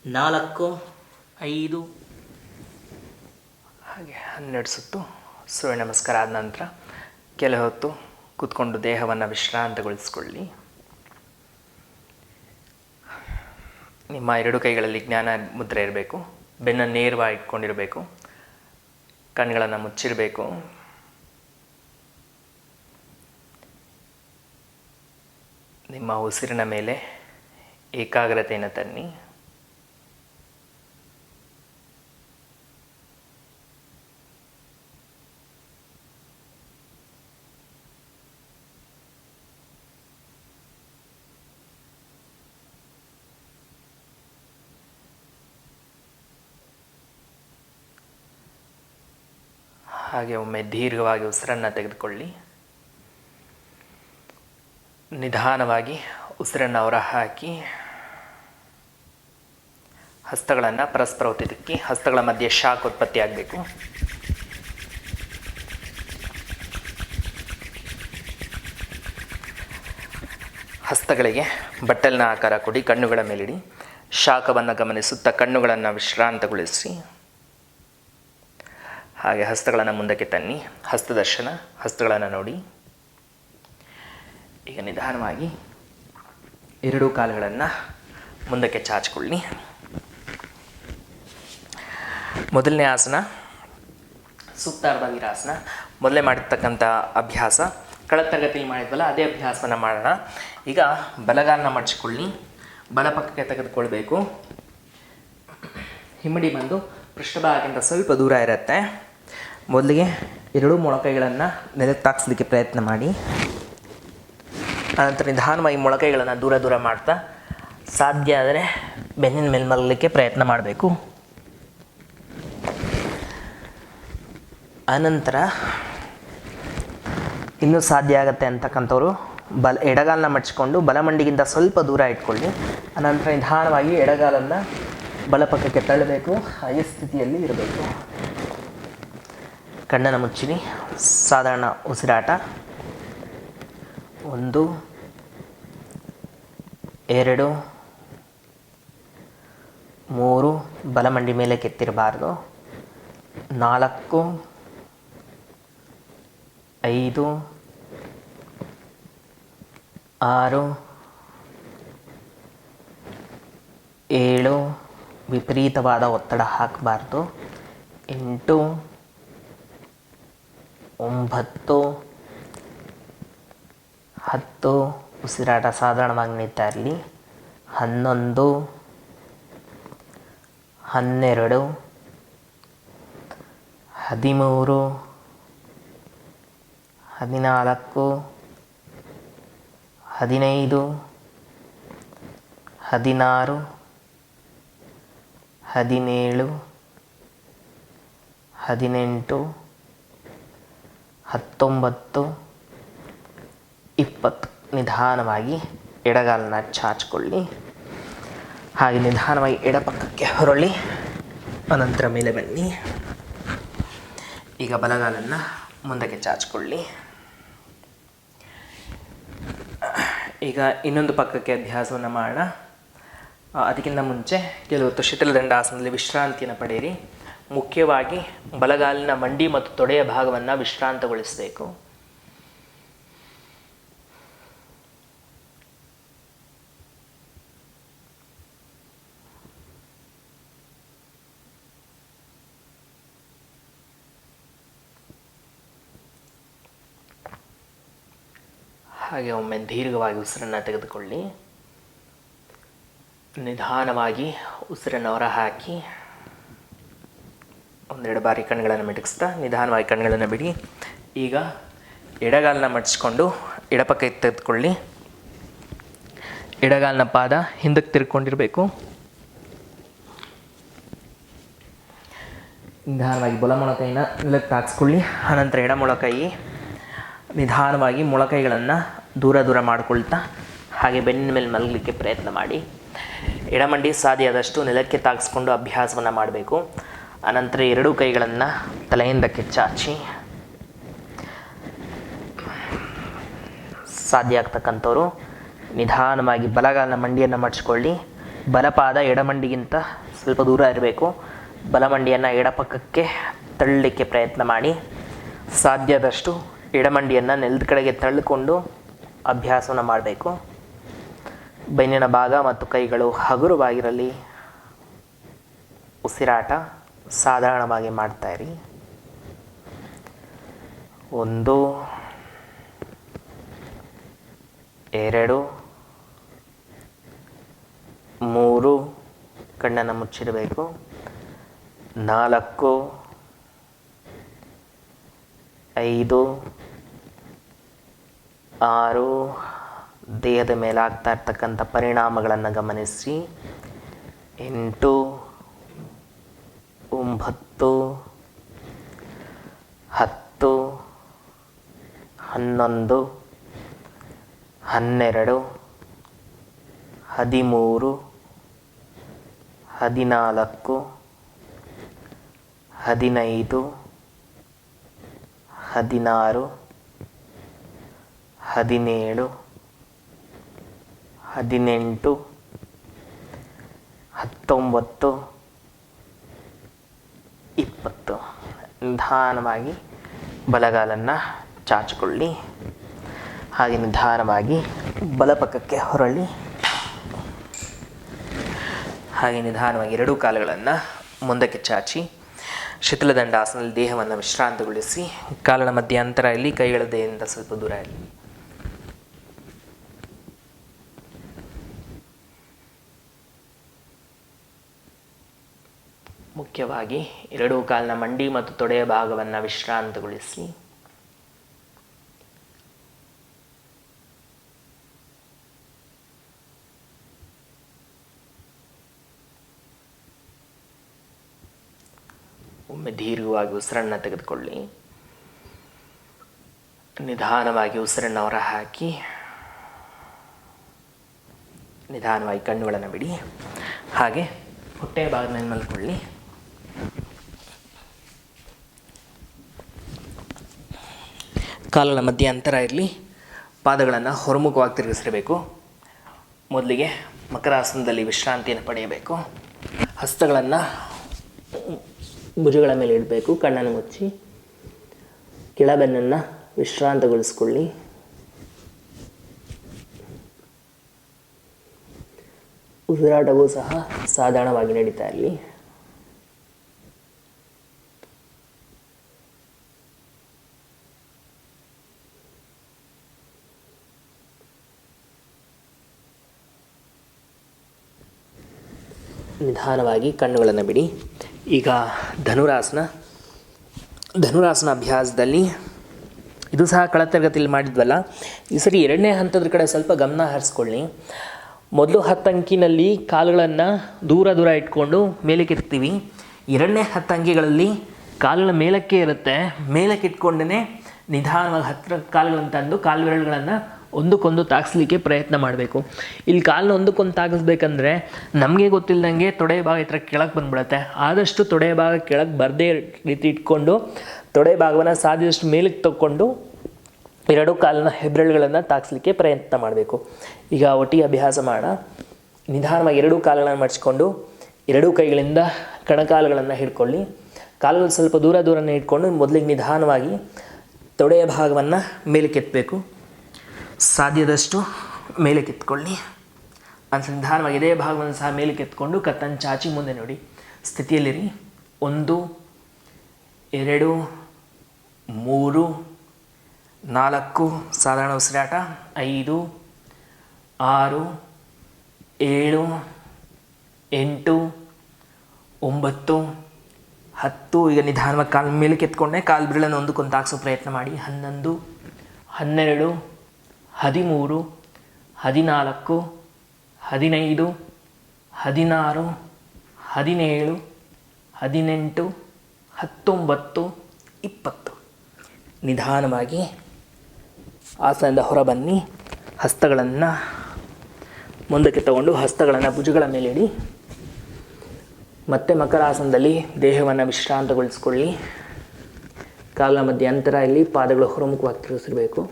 4 5 ಹಾಗೆ 12 ಸುತ್ತು ಸೂರ್ಯ ನಮಸ್ಕಾರ ಆದ ನಂತರ ಕೆಲ ಹೊತ್ತು ಕೂತ್ಕೊಂಡು ದೇಹವನ್ನು ವಿಶ್ರಾಂತಗೊಳಿಸಿಕೊಳ್ಳಿ. ನಿಮ್ಮ 2 ಕೈಗಳಲ್ಲಿ ಜ್ಞಾನ ಮುದ್ರೆ ಇರಬೇಕು. ಬೆನ್ನನ್ನು ನೇರವಾಗಿ ಇಟ್ಕೊಂಡಿರಬೇಕು. ಕಣ್ಣುಗಳನ್ನು ಮುಚ್ಚಿರಬೇಕು. ನಿಮ್ಮ ಉಸಿರಿನ ಮೇಲೆ ಏಕಾಗ್ರತೆಯನ್ನು ತನ್ನಿ. ಹಾಗೆ ಒಮ್ಮೆ ದೀರ್ಘವಾಗಿ ಉಸಿರನ್ನು ತೆಗೆದುಕೊಳ್ಳಿ. ನಿಧಾನವಾಗಿ ಉಸಿರನ್ನು ಹೊರಹಾಕಿ ಹಸ್ತಗಳನ್ನು ಪರಸ್ಪರ ಒತ್ತಿಕ್ಕಿ ಹಸ್ತಗಳ ಮಧ್ಯೆ ಶಾಖ ಉತ್ಪತ್ತಿ ಆಗಬೇಕು. ಹಸ್ತಗಳಿಗೆ ಬಟ್ಟಲಿನ ಆಕಾರ ಕೊಡಿ. ಕಣ್ಣುಗಳ ಮೇಲಿಡಿ. ಶಾಖವನ್ನು ಗಮನಿಸುತ್ತಾ ಕಣ್ಣುಗಳನ್ನು ವಿಶ್ರಾಂತಗೊಳಿಸಿ. ಹಾಗೆ ಹಸ್ತಗಳನ್ನು ಮುಂದಕ್ಕೆ ತನ್ನಿ. ಹಸ್ತದರ್ಶನ. ಹಸ್ತಗಳನ್ನು ನೋಡಿ. ಈಗ ನಿಧಾನವಾಗಿ ಎರಡೂ ಕಾಲುಗಳನ್ನು ಮುಂದಕ್ಕೆ ಚಾಚಿಕೊಳ್ಳಿ. ಮೊದಲನೇ ಆಸನ ಸುಪ್ತಾರ್ಧ ವೀರಾಸನ. ಮೊದಲೇ ಮಾಡಿರ್ತಕ್ಕಂಥ ಅಭ್ಯಾಸ ಕಳೆದ ತರಗತಿಯಲ್ಲಿ ಮಾಡಿದ್ವಲ್ಲ ಅದೇ ಅಭ್ಯಾಸವನ್ನು ಮಾಡೋಣ. ಈಗ ಬಲಗಾಲನ್ನ ಮಡಚಿಕೊಳ್ಳಿ. ಬಲಪಕ್ಕಕ್ಕೆ ತೆಗೆದುಕೊಳ್ಬೇಕು. ಹಿಮ್ಮಡಿ ಬಂದು ಪೃಷ್ಠಭಾಗಕ್ಕಿಂತ ಸ್ವಲ್ಪ ದೂರ ಇರುತ್ತೆ. ಮೊದಲಿಗೆ ಎರಡೂ ಮೊಳಕೈಗಳನ್ನು ನೆಲಕ್ಕೆ ತಾಗಿಸ್ಲಿಕ್ಕೆ ಪ್ರಯತ್ನ ಮಾಡಿ. ಆನಂತರ ನಿಧಾನವಾಗಿ ಮೊಳಕೈಗಳನ್ನು ದೂರ ದೂರ ಮಾಡ್ತಾ ಸಾಧ್ಯ ಆದರೆ ಬೆನ್ನಿನ ಮೇಲೆ ಮಲಗಲಿಕ್ಕೆ ಪ್ರಯತ್ನ ಮಾಡಬೇಕು. ಆನಂತರ ಇನ್ನೂ ಸಾಧ್ಯ ಆಗುತ್ತೆ ಅಂತಕ್ಕಂಥವ್ರು ಎಡಗಾಲನ್ನ ಮಡಚಿಕೊಂಡು ಬಲಮಂಡಿಗಿಂತ ಸ್ವಲ್ಪ ದೂರ ಇಟ್ಕೊಳ್ಳಿ. ಅನಂತರ ನಿಧಾನವಾಗಿ ಎಡಗಾಲನ್ನು ಬಲಪಕ್ಕಕ್ಕೆ ತಳ್ಳಬೇಕು. ಹಾಗೆ ಸ್ಥಿತಿಯಲ್ಲಿ ಇರಬೇಕು. ಕಣ್ಣನ್ನು ಮುಚ್ಚಿರಿ. ಸಾಧಾರಣ ಉಸಿರಾಟ. 1 2 3 ಬಲಮಂಡಿ ಮೇಲೆ ಕೆತ್ತಿರಬಾರ್ದು. 4 5 6 7 ವಿಪರೀತವಾದ ಒತ್ತಡ ಹಾಕಬಾರ್ದು. 8 9 10 ಉಸಿರಾಟ ಸಾಧಾರಣವಾಗಿ ನಡೀತಾ ಇರಲಿ. 11 12 13 14 15 16 17 18 19 20 ನಿಧಾನವಾಗಿ ಎಡಗಾಲನ್ನ ಚಾಚಿಕೊಳ್ಳಿ. ಹಾಗೆ ನಿಧಾನವಾಗಿ ಎಡಪಕ್ಕಕ್ಕೆ ಹೊರಳಿ. ಅನಂತರ ಮೇಲೆ ಬನ್ನಿ. ಈಗ ಬಲಗಾಲನ್ನು ಮುಂದಕ್ಕೆ ಚಾಚಿಕೊಳ್ಳಿ. ಈಗ ಇನ್ನೊಂದು ಪಕ್ಕಕ್ಕೆ ಅಭ್ಯಾಸವನ್ನು ಮಾಡೋಣ. ಅದಕ್ಕಿಂತ ಮುಂಚೆ ಕೆಲವು ಹೊತ್ತು ಶಿಥಿಲದಂಡಾಸನದಲ್ಲಿ ವಿಶ್ರಾಂತಿಯನ್ನು ಪಡೆಯಿರಿ. ಮುಖ್ಯವಾಗಿ ಬಲಗಾಲಿನ ಮಂಡಿ ಮತ್ತು ತೊಡೆಯ ಭಾಗವನ್ನು ವಿಶ್ರಾಂತಗೊಳಿಸಬೇಕು. ಹಾಗೆ ಒಮ್ಮೆ ದೀರ್ಘವಾಗಿ ಉಸಿರನ್ನು ತೆಗೆದುಕೊಳ್ಳಿ. ನಿಧಾನವಾಗಿ ಉಸಿರನ್ನು ಹೊರಹಾಕಿ ಒಂದೆರಡು ಬಾರಿ ಕಣ್ಣುಗಳನ್ನು ಮಿಟುಕಿಸ್ತಾ ನಿಧಾನವಾಗಿ ಕಣ್ಣುಗಳನ್ನು ಬಿಡಿ. ಈಗ ಎಡಗಾಲನ್ನ ಮಡಚಿಕೊಂಡು ಎಡಪಕ್ಕ ತೆಗೆದುಕೊಳ್ಳಿ. ಎಡಗಾಲಿನ ಪಾದ ಹಿಂದಕ್ಕೆ ತಿರ್ಕೊಂಡಿರಬೇಕು. ನಿಧಾನವಾಗಿ ಬಲಮೊಳಕೈನ ನೆಲಕ್ಕೆ ತಾಗಿಸ್ಕೊಳ್ಳಿ. ಆನಂತರ ಎಡಮೊಳಕೈ ನಿಧಾನವಾಗಿ ಮೊಳಕೈಗಳನ್ನು ದೂರ ದೂರ ಮಾಡಿಕೊಳ್ತಾ ಹಾಗೆ ಬೆನ್ನಿನ ಮೇಲೆ ಮಲಗಲಿಕ್ಕೆ ಪ್ರಯತ್ನ ಮಾಡಿ. ಎಡಮಂಡಿ ಸಾಧ್ಯ ಆದಷ್ಟು ನೆಲಕ್ಕೆ ತಾಗಿಸ್ಕೊಂಡು ಅಭ್ಯಾಸವನ್ನು ಮಾಡಬೇಕು. ಅನಂತರ ಎರಡೂ ಕೈಗಳನ್ನು ತಲೆಯಿಂದಕ್ಕೆ ಚಾಚಿ ಸಾಧ್ಯ ಆಗ್ತಕ್ಕಂಥವ್ರು ನಿಧಾನವಾಗಿ ಬಲಗಾಲನ ಮಂಡಿಯನ್ನು ಮಡಚಿಕೊಳ್ಳಿ. ಬಲಪಾದ ಎಡಮಂಡಿಗಿಂತ ಸ್ವಲ್ಪ ದೂರ ಇರಬೇಕು. ಬಲಮಂಡಿಯನ್ನು ಎಡಪಕ್ಕಕ್ಕೆ ತಳ್ಳಲಿಕ್ಕೆ ಪ್ರಯತ್ನ ಮಾಡಿ. ಸಾಧ್ಯದಷ್ಟು ಎಡಮಂಡಿಯನ್ನು ನೆಲದ ಕಡೆಗೆ ತಳ್ಳಿಕೊಂಡು ಅಭ್ಯಾಸವನ್ನು ಮಾಡಬೇಕು. ಬೆನ್ನಿನ ಭಾಗ ಮತ್ತು ಕೈಗಳು ಹಗುರವಾಗಿರಲಿ. ಉಸಿರಾಟ ಸಾಧಾರಣವಾಗಿ ಮಾಡ್ತಾಯಿರಿ. 1 2 3 ಕಣ್ಣನ್ನು ಮುಚ್ಚಿಡಬೇಕು. 4 5 6 ದೇಹದ ಮೇಲೆ ಆಗ್ತಾ ಇರ್ತಕ್ಕಂಥ ಪರಿಣಾಮಗಳನ್ನು ಗಮನಿಸಿ. 8 9 10 11, 12, 13, 14, 15, 16, 17, 18, 19, 20. ನಿಧಾನವಾಗಿ ಬಲಗಾಲನ್ನು ಚಾಚಿಕೊಳ್ಳಿ. ಹಾಗೆ ನಿಧಾನವಾಗಿ ಬಲಪಕ್ಕಕ್ಕೆ ಹೊರಳಿ. ಹಾಗೆ ನಿಧಾನವಾಗಿ ಎರಡೂ ಕಾಲುಗಳನ್ನು ಮುಂದಕ್ಕೆ ಚಾಚಿ ಶಿಥಿಲದಂಡಾಸನದಲ್ಲಿ ದೇಹವನ್ನು ವಿಶ್ರಾಂತಗೊಳಿಸಿ. ಕಾಲುಗಳ ಮಧ್ಯಂತರ ಇಲ್ಲಿ, ಕೈಗಳ ದೇಹದಿಂದ ಸ್ವಲ್ಪ ದೂರ ಇರಲಿ. ಮುಖ್ಯವಾಗಿ ಎರಡೂ ಕಾಲಿನ ಮಂಡಿ ಮತ್ತು ತೊಡೆಯ ಭಾಗವನ್ನು ವಿಶ್ರಾಂತಗೊಳಿಸಿ. ಒಮ್ಮೆ ದೀರ್ಘವಾಗಿ ಉಸಿರನ್ನು ತೆಗೆದುಕೊಳ್ಳಿ. ನಿಧಾನವಾಗಿ ಉಸಿರನ್ನು ಹೊರ ಹಾಕಿ ನಿಧಾನವಾಗಿ ಕಣ್ಣುಗಳನ್ನು ಬಿಡಿ. ಹಾಗೆ ಹೊಟ್ಟೆಯ ಭಾಗದ ಮೇಲೆ ಮಲ್ಕೊಳ್ಳಿ. ಕಾಲುಗಳ ಮಧ್ಯೆ ಅಂತರ ಇರಲಿ. ಪಾದಗಳನ್ನು ಹೊರಮುಖವಾಗಿ ತಿರುಗಿಸಿರಬೇಕು. ಮೊದಲಿಗೆ ಮಕರಾಸನದಲ್ಲಿ ವಿಶ್ರಾಂತಿಯನ್ನು ಪಡೆಯಬೇಕು. ಹಸ್ತಗಳನ್ನು ಭುಜಗಳ ಮೇಲೆ ಇಡಬೇಕು. ಕಣ್ಣನ್ನು ಮುಚ್ಚಿ ಕೆಳಬೆನ್ನನ್ನು ವಿಶ್ರಾಂತಗೊಳಿಸ್ಕೊಳ್ಳಿ. ಉಸಿರಾಟವೂ ಸಹ ಸಾಧಾರಣವಾಗಿ ನಡೀತಾ ಇರಲಿ. ನಿಧಾನವಾಗಿ ಕಣ್ಣುಗಳನ್ನು ಬಿಡಿ. ಈಗ ಧನುರಾಸನ ಅಭ್ಯಾಸದಲ್ಲಿ ಇದು ಸಹ ಕಳೆದ ತರಗತಿಯಲ್ಲಿ ಮಾಡಿದ್ವಲ್ಲ, ಈ ಸರಿ ಎರಡನೇ ಹಂತದ ಕಡೆ ಸ್ವಲ್ಪ ಗಮನ ಹರಿಸ್ಕೊಳ್ಳಿ. ಮೊದಲು 10 ಅಂಕಿನಲ್ಲಿ ಕಾಲುಗಳನ್ನು ದೂರ ಇಟ್ಕೊಂಡು ಮೇಲಕ್ಕೆ ಎತ್ತೀವಿ. ಎರಡನೇ 10 ಅಂಕಿಗಳಲ್ಲಿ ಕಾಲುಗಳ ಮೇಲಕ್ಕೆ ಇರುತ್ತೆ. ಮೇಲಕ್ಕೆ ಇಟ್ಕೊಂಡೇ ನಿಧಾನವಾಗಿ 10 ಕಾಲುಗಳನ್ನು ತಂದು ಕಾಲು ಬೆರಳುಗಳನ್ನು ಒಂದಕ್ಕೊಂದು ತಾಗಿಸ್ಲಿಕ್ಕೆ ಪ್ರಯತ್ನ ಮಾಡಬೇಕು. ಇಲ್ಲಿ ಕಾಲನ್ನ ಒಂದಕ್ಕೊಂದು ತಾಗಿಸ್ಬೇಕಂದ್ರೆ ನಮಗೆ ಗೊತ್ತಿಲ್ಲದಂಗೆ ತೊಡೆಯ ಭಾಗ ಈ ಥರ ಕೆಳಗೆ ಬಂದುಬಿಡುತ್ತೆ. ಆದಷ್ಟು ತೊಡೆಯ ಭಾಗ ಕೆಳಗೆ ಬರದೇ ರೀತಿ ಇಟ್ಕೊಂಡು ತೊಡೆಯ ಭಾಗವನ್ನು ಸಾಧ್ಯದಷ್ಟು ಮೇಲಕ್ಕೆ ತಗೊಂಡು ಎರಡೂ ಕಾಲಿನ ಹೆಬ್ಬೆರಳುಗಳನ್ನು ತಾಗಿಸ್ಲಿಕ್ಕೆ ಪ್ರಯತ್ನ ಮಾಡಬೇಕು. ಈಗ ಒಟ್ಟಿಗೆ ಅಭ್ಯಾಸ ಮಾಡೋಣ. ನಿಧಾನವಾಗಿ ಎರಡೂ ಕಾಲುಗಳನ್ನು ಮಡಚಿಕೊಂಡು ಎರಡೂ ಕೈಗಳಿಂದ ಕಣಕಾಲುಗಳನ್ನು ಹಿಡ್ಕೊಳ್ಳಿ. ಕಾಲುಗಳು ಸ್ವಲ್ಪ ದೂರನೇ ಇಟ್ಕೊಂಡು ಮೊದಲಿಗೆ ನಿಧಾನವಾಗಿ ತೊಡೆಯ ಭಾಗವನ್ನು ಮೇಲಕ್ಕೆತ್ತಬೇಕು. ಸಾಧ್ಯದಷ್ಟು ಮೇಲಕ್ಕೆತ್ಕೊಳ್ಳಿ. ಅಂದರೆ ನಿಧಾನವಾಗಿ ಇದೇ ಭಾಗವನ್ನು ಸಹ ಮೇಲಕ್ಕೆತ್ಕೊಂಡು ಕತ್ತನ್ನು ಚಾಚಿ ಮುಂದೆ ನೋಡಿ ಸ್ಥಿತಿಯಲ್ಲಿರಿ. 1, 2, 3, 4 ಸಾಧಾರಣ ಉಸಿರಾಟ, 5, 6, 7, 8, 9, 10. ಈಗ ನಿಧಾನವಾಗಿ ಕಾಲು ಮೇಲಕ್ಕೆ ಎತ್ಕೊಂಡೆ ಕಾಲು ಬಿರಳನ್ನು ಒಂದಕ್ಕೊಂದು ತಾಗಿಸೋ ಪ್ರಯತ್ನ ಮಾಡಿ. 11, 12, 13, 14, 15, 16, 17, 18, 19, 20. ನಿಧಾನವಾಗಿ ಆಸನದಿಂದ ಹೊರಬನ್ನಿ. ಹಸ್ತಗಳನ್ನು ಮುಂದಕ್ಕೆ ತಗೊಂಡು ಹಸ್ತಗಳನ್ನು ಭುಜಗಳ ಮೇಲೆ ಇಡಿ. ಮತ್ತೆ ಮಕರಾಸನದಲ್ಲಿ ದೇಹವನ್ನು ವಿಶ್ರಾಂತಗೊಳಿಸ್ಕೊಳ್ಳಿ. ಕಾಲ ಮಧ್ಯೆ ಅಂತರ ಇಲ್ಲಿ, ಪಾದಗಳು ಹೊರಮುಖವಾಗಿ ತಿರುಗಿಸಿರಬೇಕು.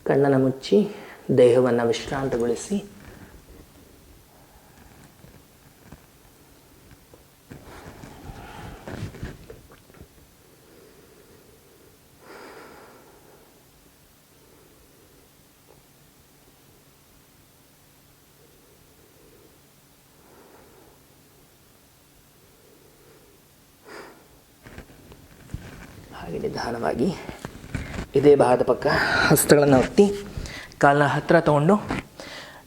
ಕಣ್ಣನ್ನು ಮುಚ್ಚಿ ದೇಹವನ್ನು ವಿಶ್ರಾಂತಗೊಳಿಸಿ. ಹಾಗೆ ನಿಧಾನವಾಗಿ ಇದೇ ಭಾಗದ ಪಕ್ಕ ಹಸ್ತಗಳನ್ನು ಒತ್ತಿ ಕಾಲನ್ನ ಹತ್ತಿರ ತಗೊಂಡು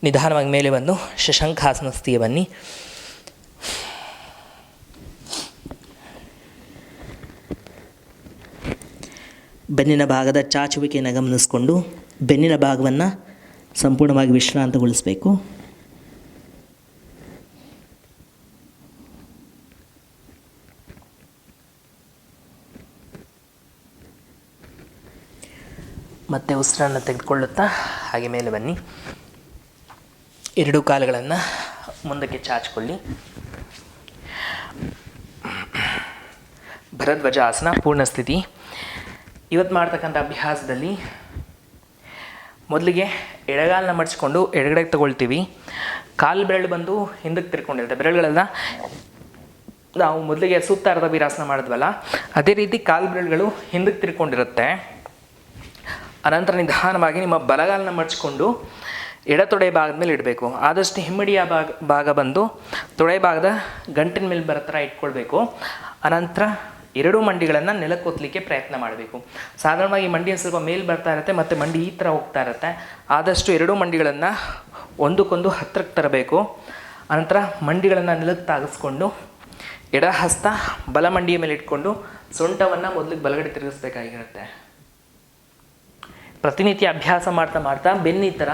ನಿಧಾನವಾಗಿ ಮೇಲೆ ಬಂದು ಶಶಾಂಕಾಸನ ಸ್ಥಿತಿಗೆ ಬನ್ನಿ. ಬೆನ್ನಿನ ಭಾಗದ ಚಾಚುವಿಕೆಯನ್ನು ಗಮನಿಸಿಕೊಂಡು ಬೆನ್ನಿನ ಭಾಗವನ್ನು ಸಂಪೂರ್ಣವಾಗಿ ವಿಶ್ರಾಂತಗೊಳಿಸಬೇಕು. ಮತ್ತೆ ಉಸಿರನ್ನು ತೆಗೆದುಕೊಳ್ಳುತ್ತಾ ಹಾಗೆ ಮೇಲೆ ಬನ್ನಿ. ಎರಡೂ ಕಾಲುಗಳನ್ನು ಮುಂದಕ್ಕೆ ಚಾಚಿಕೊಳ್ಳಿ. ಭರದ್ವಾಜ ಆಸನ ಪೂರ್ಣ ಸ್ಥಿತಿ. ಇವತ್ತು ಮಾಡ್ತಕ್ಕಂಥ ಅಭ್ಯಾಸದಲ್ಲಿ ಮೊದಲಿಗೆ ಎಡಗಾಲನ್ನ ಮಡಿಸ್ಕೊಂಡು ಎಡಗಡೆಗೆ ತಗೊಳ್ತೀವಿ. ಕಾಲು ಬೆರಳು ಬಂದು ಹಿಂದಕ್ಕೆ ತಿರ್ಕೊಂಡಿರುತ್ತೆ. ಬೆರಳುಗಳೆಲ್ಲ ನಾವು ಮೊದಲಿಗೆ ಸುತ್ತಾರದ ವೀರಾಸನ ಮಾಡಿದ್ವಲ್ಲ, ಅದೇ ರೀತಿ ಕಾಲು ಬೆರಳುಗಳು ಹಿಂದಕ್ಕೆ ತಿರ್ಕೊಂಡಿರುತ್ತೆ. ಅನಂತರ ನಿಧಾನವಾಗಿ ನಿಮ್ಮ ಬಲಗಾಲನ್ನ ಮಡಿಸ್ಕೊಂಡು ಎಡ ತೊಡೆ ಭಾಗದ ಮೇಲೆ ಇಡಬೇಕು. ಆದಷ್ಟು ಹಿಮ್ಮಡಿಯ ಭಾಗ ಬಂದು ತೊಡೆ ಭಾಗದ ಗಂಟಿನ ಮೇಲೆ ಬರೋ ಥರ ಇಟ್ಕೊಳ್ಬೇಕು. ಅನಂತರ ಎರಡೂ ಮಂಡಿಗಳನ್ನು ನೆಲಕ್ಕೆ ಒತ್ತಲಿಕ್ಕೆ ಪ್ರಯತ್ನ ಮಾಡಬೇಕು. ಸಾಧಾರಣವಾಗಿ ಮಂಡಿ ಸ್ವಲ್ಪ ಮೇಲೆ ಬರ್ತಾ ಇರುತ್ತೆ ಮತ್ತು ಮಂಡಿ ಈ ಥರ ಹೋಗ್ತಾ ಇರುತ್ತೆ. ಆದಷ್ಟು ಎರಡೂ ಮಂಡಿಗಳನ್ನು ಒಂದಕ್ಕೊಂದು ಹತ್ತಿರಕ್ಕೆ ತರಬೇಕು. ಅನಂತರ ಮಂಡಿಗಳನ್ನು ನೆಲಕ್ಕೆ ತಾಗಿಸ್ಕೊಂಡು ಎಡ ಹಸ್ತ ಬಲ ಮಂಡಿಯ ಮೇಲೆ ಇಟ್ಕೊಂಡು ಸೊಂಟವನ್ನು ಮೊದಲಿಗೆ ಬಲಗಡೆ ತಿರುಗಿಸ್ಬೇಕಾಗಿರುತ್ತೆ. ಪ್ರತಿನಿತ್ಯ ಅಭ್ಯಾಸ ಮಾಡ್ತಾ ಮಾಡ್ತಾ ಬೆನ್ನು ಈ ಥರ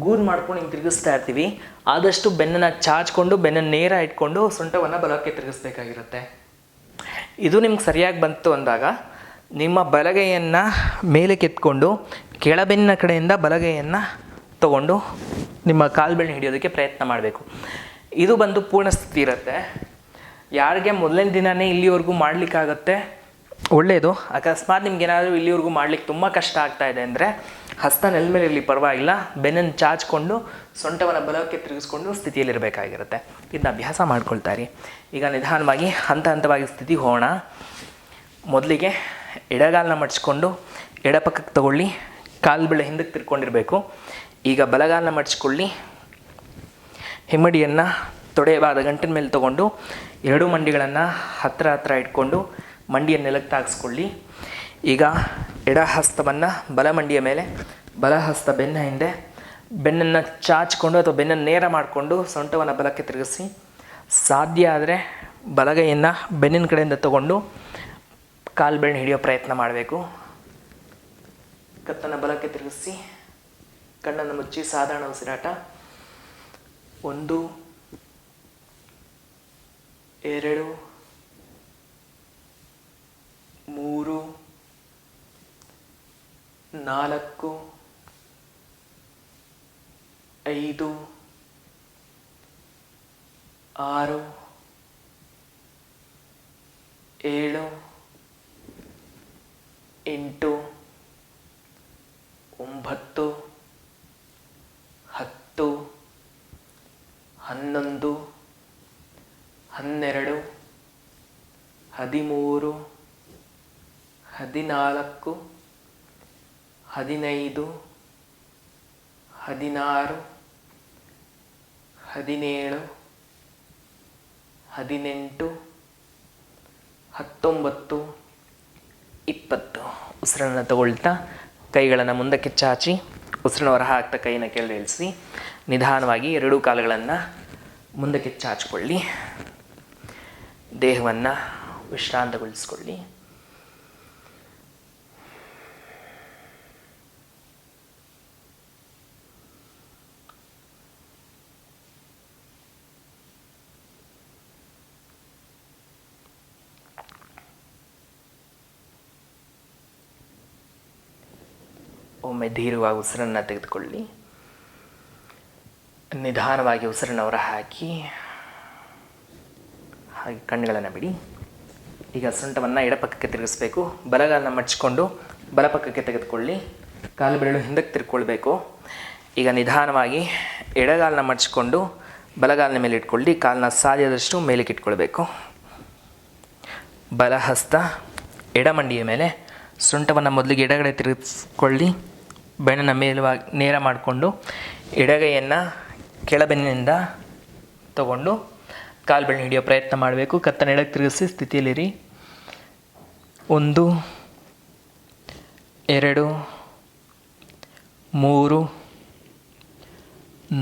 ಗೂರು ಮಾಡ್ಕೊಂಡು ಹಿಂಗೆ ತಿರುಗಿಸ್ತಾ ಇರ್ತೀವಿ. ಆದಷ್ಟು ಬೆನ್ನನ್ನು ಚಾಚ್ಕೊಂಡು ಬೆನ್ನನ್ನು ನೇರ ಇಟ್ಕೊಂಡು ಸೊಂಟವನ್ನು ಬಲಕ್ಕೆ ತಿರುಗಿಸ್ಬೇಕಾಗಿರುತ್ತೆ. ಇದು ನಿಮ್ಗೆ ಸರಿಯಾಗಿ ಬಂತು ಅಂದಾಗ ನಿಮ್ಮ ಬಲಗೈಯನ್ನು ಮೇಲೆ ಕೆತ್ಕೊಂಡು ಕೆಳಬೆನ್ನ ಕಡೆಯಿಂದ ಬಲಗೈಯನ್ನು ತಗೊಂಡು ನಿಮ್ಮ ಕಾಲು ಬೆನ್ನು ಹಿಡಿಯೋದಕ್ಕೆ ಪ್ರಯತ್ನ ಮಾಡಬೇಕು. ಇದು ಬಂದು ಪೂರ್ಣ ಸ್ಥಿತಿ ಇರುತ್ತೆ. ಯಾರಿಗೆ ಮೊದಲನೇ ದಿನವೇ ಇಲ್ಲಿವರೆಗೂ ಮಾಡಲಿಕ್ಕಾಗತ್ತೆ ಒಳ್ಳೆಯದು. ಅಕಸ್ಮಾತ್ ನಿಮ್ಗೇನಾದರೂ ಇಲ್ಲಿವರೆಗೂ ಮಾಡ್ಲಿಕ್ಕೆ ತುಂಬ ಕಷ್ಟ ಆಗ್ತಾ ಇದೆ ಅಂದರೆ ಹಸ್ತ ನೆಲ ಮೇಲೆ ಇರಲಿ, ಪರವಾಗಿಲ್ಲ. ಬೆನ್ನನ್ನು ಚಾಚಿಕೊಂಡು ಸೊಂಟವನ್ನು ಬಲಕ್ಕೆ ತಿರುಗಿಸ್ಕೊಂಡು ಸ್ಥಿತಿಯಲ್ಲಿರಬೇಕಾಗಿರುತ್ತೆ. ಇದನ್ನ ಅಭ್ಯಾಸ ಮಾಡ್ಕೊಳ್ತಾರೆ. ಈಗ ನಿಧಾನವಾಗಿ ಹಂತ ಹಂತವಾಗಿ ಸ್ಥಿತಿ ಹೋಗೋಣ. ಮೊದಲಿಗೆ ಎಡಗಾಲನ್ನ ಮಡಿಸ್ಕೊಂಡು ಎಡ ಪಕ್ಕಕ್ಕೆ ತಗೊಳ್ಳಿ. ಕಾಲು ಬೆಳೆ ಹಿಂದಕ್ಕೆ ತಿರ್ಕೊಂಡಿರಬೇಕು. ಈಗ ಬಲಗಾಲನ್ನ ಮಡಿಸ್ಕೊಳ್ಳಿ. ಹಿಮ್ಮಡಿಯನ್ನು ತೊಡೆಯ ಭಾಗದ ಗಂಟಿನ ಮೇಲೆ ತೊಗೊಂಡು ಎರಡೂ ಮಂಡಿಗಳನ್ನು ಹತ್ತಿರ ಹತ್ತಿರ ಇಟ್ಕೊಂಡು ಮಂಡಿಯನ್ನು ನೆಲಕ್ಕೆ ತಾಗಿಸ್ಕೊಳ್ಳಿ. ಈಗ ಎಡ ಹಸ್ತವನ್ನು ಬಲ ಮಂಡಿಯ ಮೇಲೆ, ಬಲ ಹಸ್ತ ಬೆನ್ನ ಹಿಂದೆ, ಬೆನ್ನನ್ನು ಚಾಚಿಕೊಂಡು ಅಥವಾ ಬೆನ್ನನ್ನು ನೇರ ಮಾಡಿಕೊಂಡು ಸೊಂಟವನ್ನು ಬಲಕ್ಕೆ ತಿರುಗಿಸಿ. ಸಾಧ್ಯ ಆದರೆ ಬಲಗೈಯನ್ನು ಬೆನ್ನಿನ ಕಡೆಯಿಂದ ತಗೊಂಡು ಕಾಲು ಬೆನ್ನು ಹಿಡಿಯೋ ಪ್ರಯತ್ನ ಮಾಡಬೇಕು. ಕತ್ತನ್ನು ಬಲಕ್ಕೆ ತಿರುಗಿಸಿ ಕಣ್ಣನ್ನು ಮುಚ್ಚಿ ಸಾಧಾರಣ ಉಸಿರಾಟ. 1 2 3 4 5 6 7 8 9 10 11 12 13 14 15 16 17 18 19 20. ಉಸಿರನ್ನು ತಗೊಳ್ತಾ ಕೈಗಳನ್ನು ಮುಂದಕ್ಕೆ ಚಾಚಿ ಉಸಿರನ್ನು ಹೊರ ಹಾಕ್ತಾ ಕೈಯನ್ನು ಕೆಳಗೆ ಇಳಿಸಿ ನಿಧಾನವಾಗಿ ಎರಡೂ ಕಾಲುಗಳನ್ನು ಮುಂದಕ್ಕೆ ಚಾಚಿಕೊಳ್ಳಿ. ದೇಹವನ್ನು ವಿಶ್ರಾಂತಗೊಳಿಸಿಕೊಳ್ಳಿ. ಒಮ್ಮೆ ಧೀರವಾಗಿ ಉಸಿರನ್ನು ತೆಗೆದುಕೊಳ್ಳಿ. ನಿಧಾನವಾಗಿ ಉಸಿರನ್ನು ಹೊರ ಹಾಕಿ ಹಾಗೆ ಕಣ್ಣುಗಳನ್ನು ಬಿಡಿ. ಈಗ ಸೊಂಟವನ್ನು ಎಡಪಕ್ಕಕ್ಕೆ ತಿರುಗಿಸ್ಬೇಕು. ಬಲಗಾಲನ್ನ ಮಡಿಸ್ಕೊಂಡು ಬಲಪಕ್ಕಕ್ಕೆ ತೆಗೆದುಕೊಳ್ಳಿ. ಕಾಲು ಬೆರಳು ಹಿಂದಕ್ಕೆ ತಿರ್ಕೊಳ್ಬೇಕು. ಈಗ ನಿಧಾನವಾಗಿ ಎಡಗಾಲನ್ನ ಮಡಿಸ್ಕೊಂಡು ಬಲಗಾಲಿನ ಮೇಲೆ ಇಟ್ಕೊಳ್ಳಿ. ಕಾಲನ್ನ ಸಾಧ್ಯದಷ್ಟು ಮೇಲಕ್ಕೆ ಇಟ್ಕೊಳ್ಬೇಕು. ಬಲ ಹಸ್ತ ಎಡಮಂಡಿಯ ಮೇಲೆ, ಸೊಂಟವನ್ನು ಮೊದಲಿಗೆ ಎಡಗಡೆ ತಿರುಗಿಸ್ಕೊಳ್ಳಿ. ಬೆನ್ನನ್ನು ಮೇಲವಾಗಿ ನೇರ ಮಾಡಿಕೊಂಡು ಎಡಗೈಯನ್ನು ಕೆಳಬೆನ್ನಿನಿಂದ ತಗೊಂಡು ಕಾಲು ಬೆನ್ನು ಹಿಡಿಯೋ ಪ್ರಯತ್ನ ಮಾಡಬೇಕು. ಕತ್ತನ್ನು ಎಡಕ್ಕೆ ತಿರುಗಿಸಿ ಸ್ಥಿತಿಯಲ್ಲಿರಿ. 1 2 3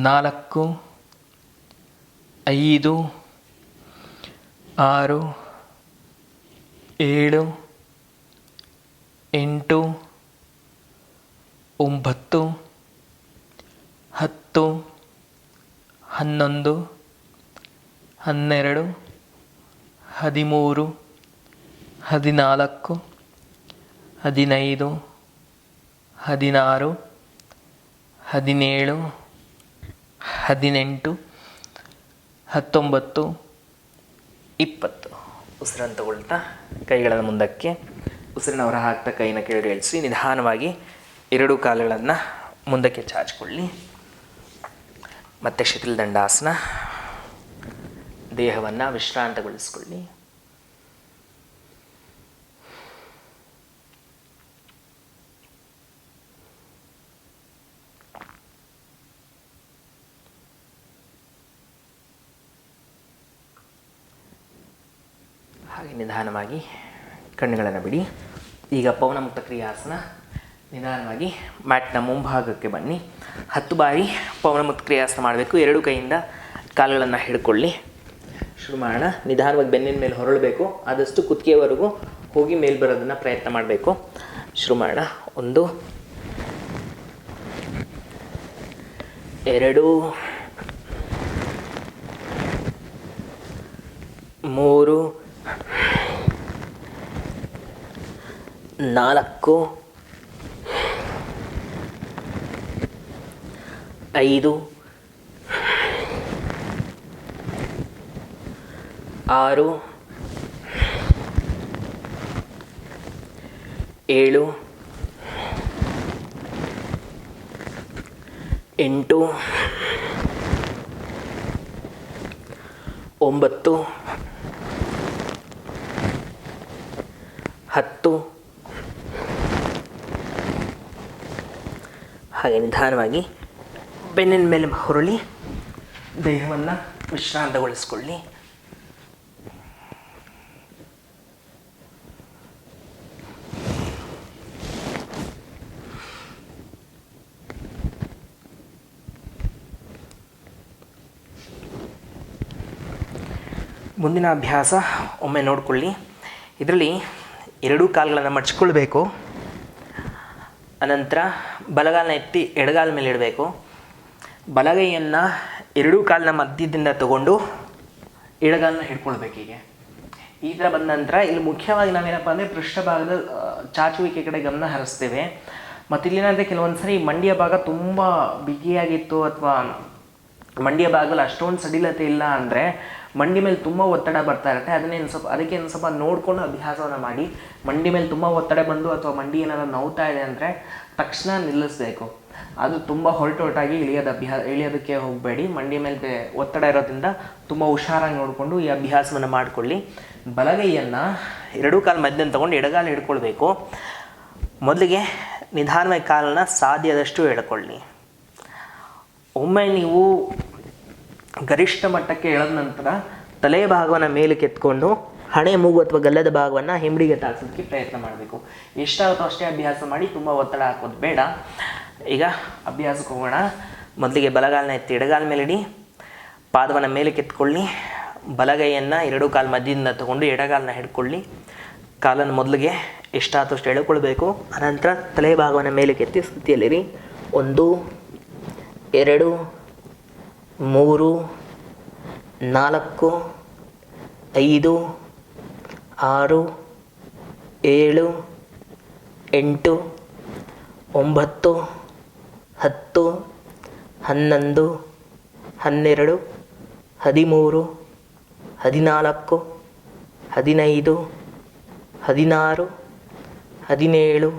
4 5 6 7 8 9 10 11 12 13 14 15 16, 17, 18, 19, 20. ಉಸಿರನ್ನು ತಗೊಳ್ತಾ ಕೈಗಳನ್ನು ಮುಂದಕ್ಕೆ, ಉಸಿರಿನ ಹೊರ ಹಾಕ್ತಾ ಕೈನ ಕೆಳಗೆ ಇಳಿಸಿ ನಿಧಾನವಾಗಿ ಎರಡೂ ಕಾಲುಗಳನ್ನು ಮುಂದಕ್ಕೆ ಚಾಚಿಕೊಳ್ಳಿ. ಮತ್ತೆ ಶಿಥಿಲ ದಂಡಾಸನ. ದೇಹವನ್ನು ವಿಶ್ರಾಂತಗೊಳಿಸಿಕೊಳ್ಳಿ. ಹಾಗೆ ನಿಧಾನವಾಗಿ ಕಣ್ಣುಗಳನ್ನು ಬಿಡಿ. ಈಗ ಪವನಮುಕ್ತ ಕ್ರಿಯಾಸನ. ನಿಧಾನವಾಗಿ ಮ್ಯಾಟ್ನ ಮುಂಭಾಗಕ್ಕೆ ಬನ್ನಿ. 10 ಬಾರಿ ಪವನಮುಕ್ತ ಕ್ರಿಯಾಸನ ಮಾಡಬೇಕು. ಎರಡೂ ಕೈಯಿಂದ ಕಾಲುಗಳನ್ನು ಹಿಡ್ಕೊಳ್ಳಿ. ಶುರು ಮಾಡೋಣ. ನಿಧಾನವಾಗಿ ಬೆನ್ನಿನ ಮೇಲೆ ಹೊರಳಬೇಕು. ಆದಷ್ಟು ಕುತ್ತಿಗೆವರೆಗೂ ಹೋಗಿ ಮೇಲೆ ಬರೋದನ್ನು ಪ್ರಯತ್ನ ಮಾಡಬೇಕು. ಶುರು ಮಾಡೋಣ. 1, 2, 3, 4, 5, 6, 7, 8, 9, 10. ಹಾಗೆ ನಿಧಾನವಾಗಿ ಬೆನ್ನಿನ ಮೇಲೆ ಹೊರಳಿ ದೇಹವನ್ನು ವಿಶ್ರಾಂತಗೊಳಿಸ್ಕೊಳ್ಳಿ. ಮುಂದಿನ ಅಭ್ಯಾಸ ಒಮ್ಮೆ ನೋಡಿಕೊಳ್ಳಿ. ಇದರಲ್ಲಿ ಎರಡೂ ಕಾಲುಗಳನ್ನು ಮಡ್ಚ್ಕೊಳ್ಬೇಕು. ಅನಂತರ ಬಲಗಾಲನ ಎತ್ತಿ ಎಡಗಾಲ ಮೇಲೆ ಇಡಬೇಕು. ಬಲಗೈಯನ್ನು ಎರಡೂ ಕಾಲಿನ ಮಧ್ಯದಿಂದ ತಗೊಂಡು ಎಡಗಾಲನ್ನ ಹಿಡ್ಕೊಳ್ಬೇಕು. ಹೀಗೆ ಈ ಥರ ಬಂದ ನಂತರ ಇಲ್ಲಿ ಮುಖ್ಯವಾಗಿ ನಾವೇನಪ್ಪ ಅಂದರೆ ಪೃಷ್ಠಭಾಗದ ಚಾಚುವಿಕೆ ಕಡೆ ಗಮನ ಹರಿಸ್ತೇವೆ. ಮತ್ತು ಇಲ್ಲೇನಾದರೆ ಕೆಲವೊಂದು ಸರಿ ಮಂಡಿಯ ಭಾಗ ತುಂಬ ಬಿಗಿಯಾಗಿತ್ತು ಅಥವಾ ಮಂಡಿಯ ಭಾಗದಲ್ಲಿ ಅಷ್ಟೊಂದು ಸಡಿಲತೆ ಇಲ್ಲ ಅಂದರೆ ಮಂಡಿ ಮೇಲೆ ತುಂಬ ಒತ್ತಡ ಬರ್ತಾ ಇರುತ್ತೆ. ಅದಕ್ಕೆ ಸ್ವಲ್ಪ ನೋಡಿಕೊಂಡು ಅಭ್ಯಾಸವನ್ನು ಮಾಡಿ. ಮಂಡಿ ಮೇಲೆ ತುಂಬ ಒತ್ತಡ ಬಂದು ಅಥವಾ ಮಂಡಿ ಏನಾದರೂ ನೋವ್ತಾ ಇದೆ ಅಂದರೆ ತಕ್ಷಣ ನಿಲ್ಲಿಸಬೇಕು. ಅದು ತುಂಬ ಹೊರಟೊರಟಾಗಿ ಇಳಿಯೋದಕ್ಕೆ ಹೋಗಬೇಡಿ. ಮಂಡಿ ಮೇಲೆ ಒತ್ತಡ ಇರೋದ್ರಿಂದ ತುಂಬ ಹುಷಾರಾಗಿ ನೋಡಿಕೊಂಡು ಈ ಅಭ್ಯಾಸವನ್ನು ಮಾಡಿಕೊಳ್ಳಿ. ಬಲಗೈಯನ್ನು ಎರಡೂ ಕಾಲು ಮಧ್ಯೆ ತಗೊಂಡು ಎಡಗಾಲ ಹಿಡ್ಕೊಳ್ಬೇಕು. ಮೊದಲಿಗೆ ನಿಧಾನವಾಗಿ ಕಾಲನ್ನು ಸಾಧ್ಯದಷ್ಟು ಎಳ್ಕೊಳ್ಳಿ. ಒಮ್ಮೆ ನೀವು ಗರಿಷ್ಠ ಮಟ್ಟಕ್ಕೆ ಎಳೆದ ನಂತರ ತಲೆಯ ಭಾಗವನ್ನು ಮೇಲೆ ಕೆತ್ಕೊಂಡು ಹಣೆ, ಮೂಗು ಅಥವಾ ಗಲ್ಲದ ಭಾಗವನ್ನು ಹಿಂಬಡಿಗೆ ತಾಗಿಸೋದಕ್ಕೆ ಪ್ರಯತ್ನ ಮಾಡಬೇಕು. ಎಷ್ಟಾಗುತ್ತೋ ಅಷ್ಟೇ ಅಭ್ಯಾಸ ಮಾಡಿ, ತುಂಬ ಒತ್ತಡ ಹಾಕೋದು ಬೇಡ. ಈಗ ಅಭ್ಯಾಸಕ್ಕೆ ಹೋಗೋಣ. ಮೊದಲಿಗೆ ಬಲಗಾಲನ ಎತ್ತಿ ಎಡಗಾಲ ಮೇಲೆ ಇಡಿ. ಪಾದವನ್ನು ಮೇಲೆ ಕೆತ್ಕೊಳ್ಳಿ. ಬಲಗೈಯನ್ನು ಎರಡೂ ಕಾಲು ಮಧ್ಯದಿಂದ ತಗೊಂಡು ಎಡಗಾಲನ್ನ ಹಿಡ್ಕೊಳ್ಳಿ. ಕಾಲನ್ನು ಮೊದಲಿಗೆ ಎಷ್ಟಾಗುತ್ತೋ ಅಷ್ಟು ಎಳ್ಕೊಳ್ಬೇಕು. ಅನಂತರ ತಲೆಯ ಭಾಗವನ್ನು ಮೇಲೆ ಕೆತ್ತಿ ಸ್ಥಿತಿಯಲ್ಲಿರಿ. 1, 2, 3, 4, 5, 6, 7, 8, 9, 10, 11, 12, 13, 14, 15, 16, 17,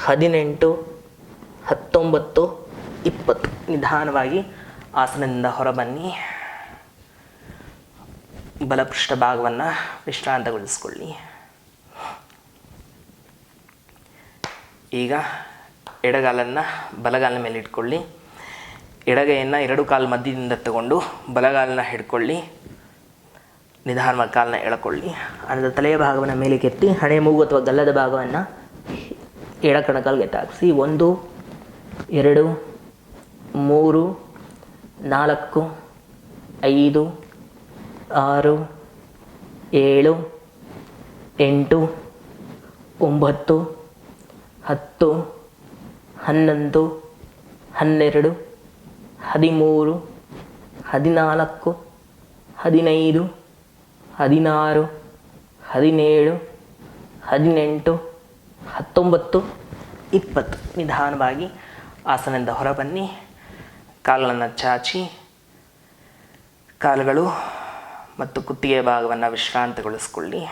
18, 19, 20. ನಿಧಾನವಾಗಿ ಆಸನದಿಂದ ಹೊರಬನ್ನಿ. ಬಲಪೃಷ್ಠ ಭಾಗವನ್ನು ವಿಶ್ರಾಂತಗೊಳಿಸ್ಕೊಳ್ಳಿ. ಈಗ ಎಡಗಾಲನ್ನು ಬಲಗಾಲಿನ ಮೇಲೆ ಇಟ್ಕೊಳ್ಳಿ. ಎಡಗೈಯನ್ನು ಎರಡು ಕಾಲು ಮಧ್ಯದಿಂದ ತಗೊಂಡು ಬಲಗಾಲನ್ನ ಹಿಡ್ಕೊಳ್ಳಿ. ನಿಧಾನವಾಗಿ ಕಾಲನ್ನ ಎಳ್ಕೊಳ್ಳಿ. ಅದರ ತಲೆಯ ಭಾಗವನ್ನು ಮೇಲೆ ಕೆತ್ತಿ ಹಣೆ, ಮೂಗು ಅಥವಾ ಗಲ್ಲದ ಭಾಗವನ್ನು ಎಡ ಕಣಕಾಲಿಗೆ ತಾಗಿಸಿ. 1, 2, 3, 4, 5, 6, 7, 8, 9, 10, 11, 12, 13, 14, 15, 16, 17, 18, 19, 20. ನಿಧಾನವಾಗಿ ಆಸನದಿಂದ ಹೊರಬನ್ನಿ. ಕಾಲುಗಳನ್ನು ಚಾಚಿ ಕಾಲುಗಳು ಮತ್ತು ಕುತ್ತಿಗೆ ಭಾಗವನ್ನು ವಿಶ್ರಾಂತಿಗೊಳಿಸ್ಕೊಳ್ಳಿ.